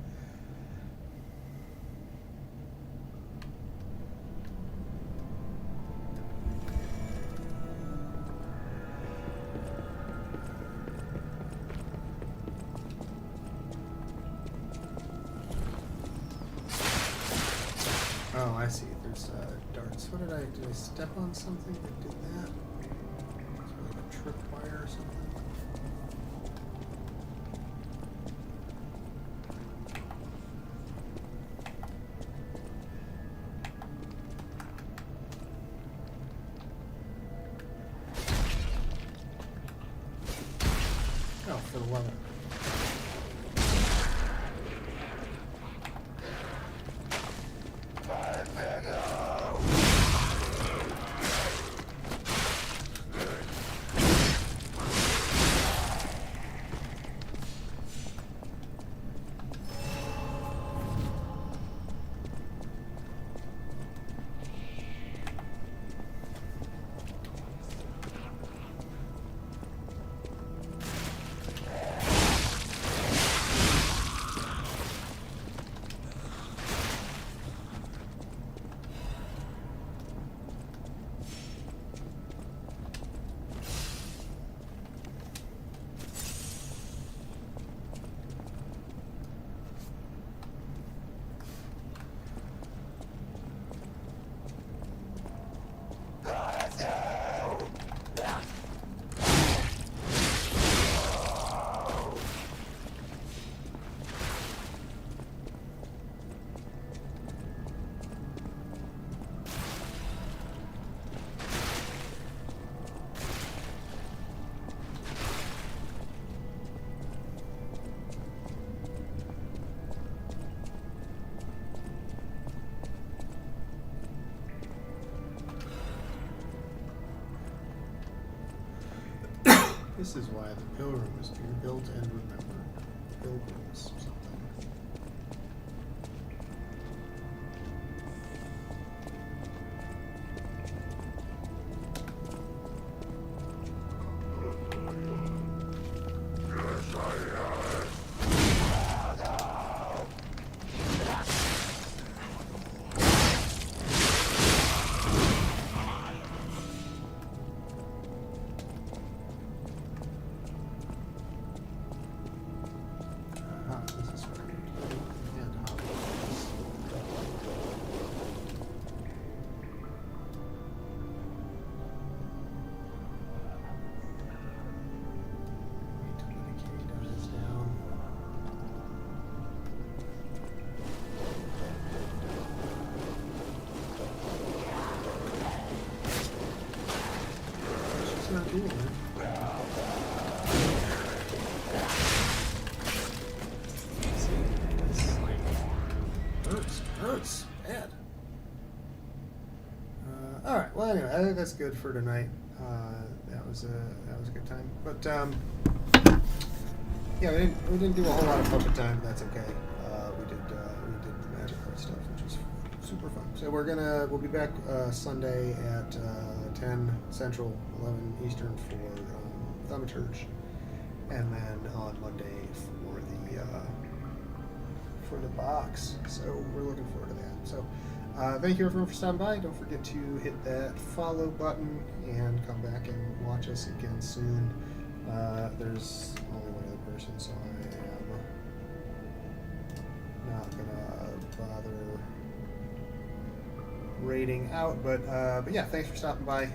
Oh, I see. There's darts. What did I step on something that did that? Is there like a tripwire or something? Oh, for the love of it. This is why the pilgrim was being built and remember. Pilgrims, something. Not doing it. It's like hurts bad. All right. Well, anyway, I think that's good for tonight. That was a good time. But yeah, we didn't do a whole lot of puppet time. But that's okay. We did the magic card stuff, which was super fun. So we'll be back Sunday at 10 Central, 11 Eastern for Thaumaturge, and then on Monday for the box. So we're looking forward to that. So thank you everyone for stopping by. Don't forget to hit that follow button and come back and watch us again soon. There's only one other person, so I am not gonna bother rating out. But yeah, thanks for stopping by.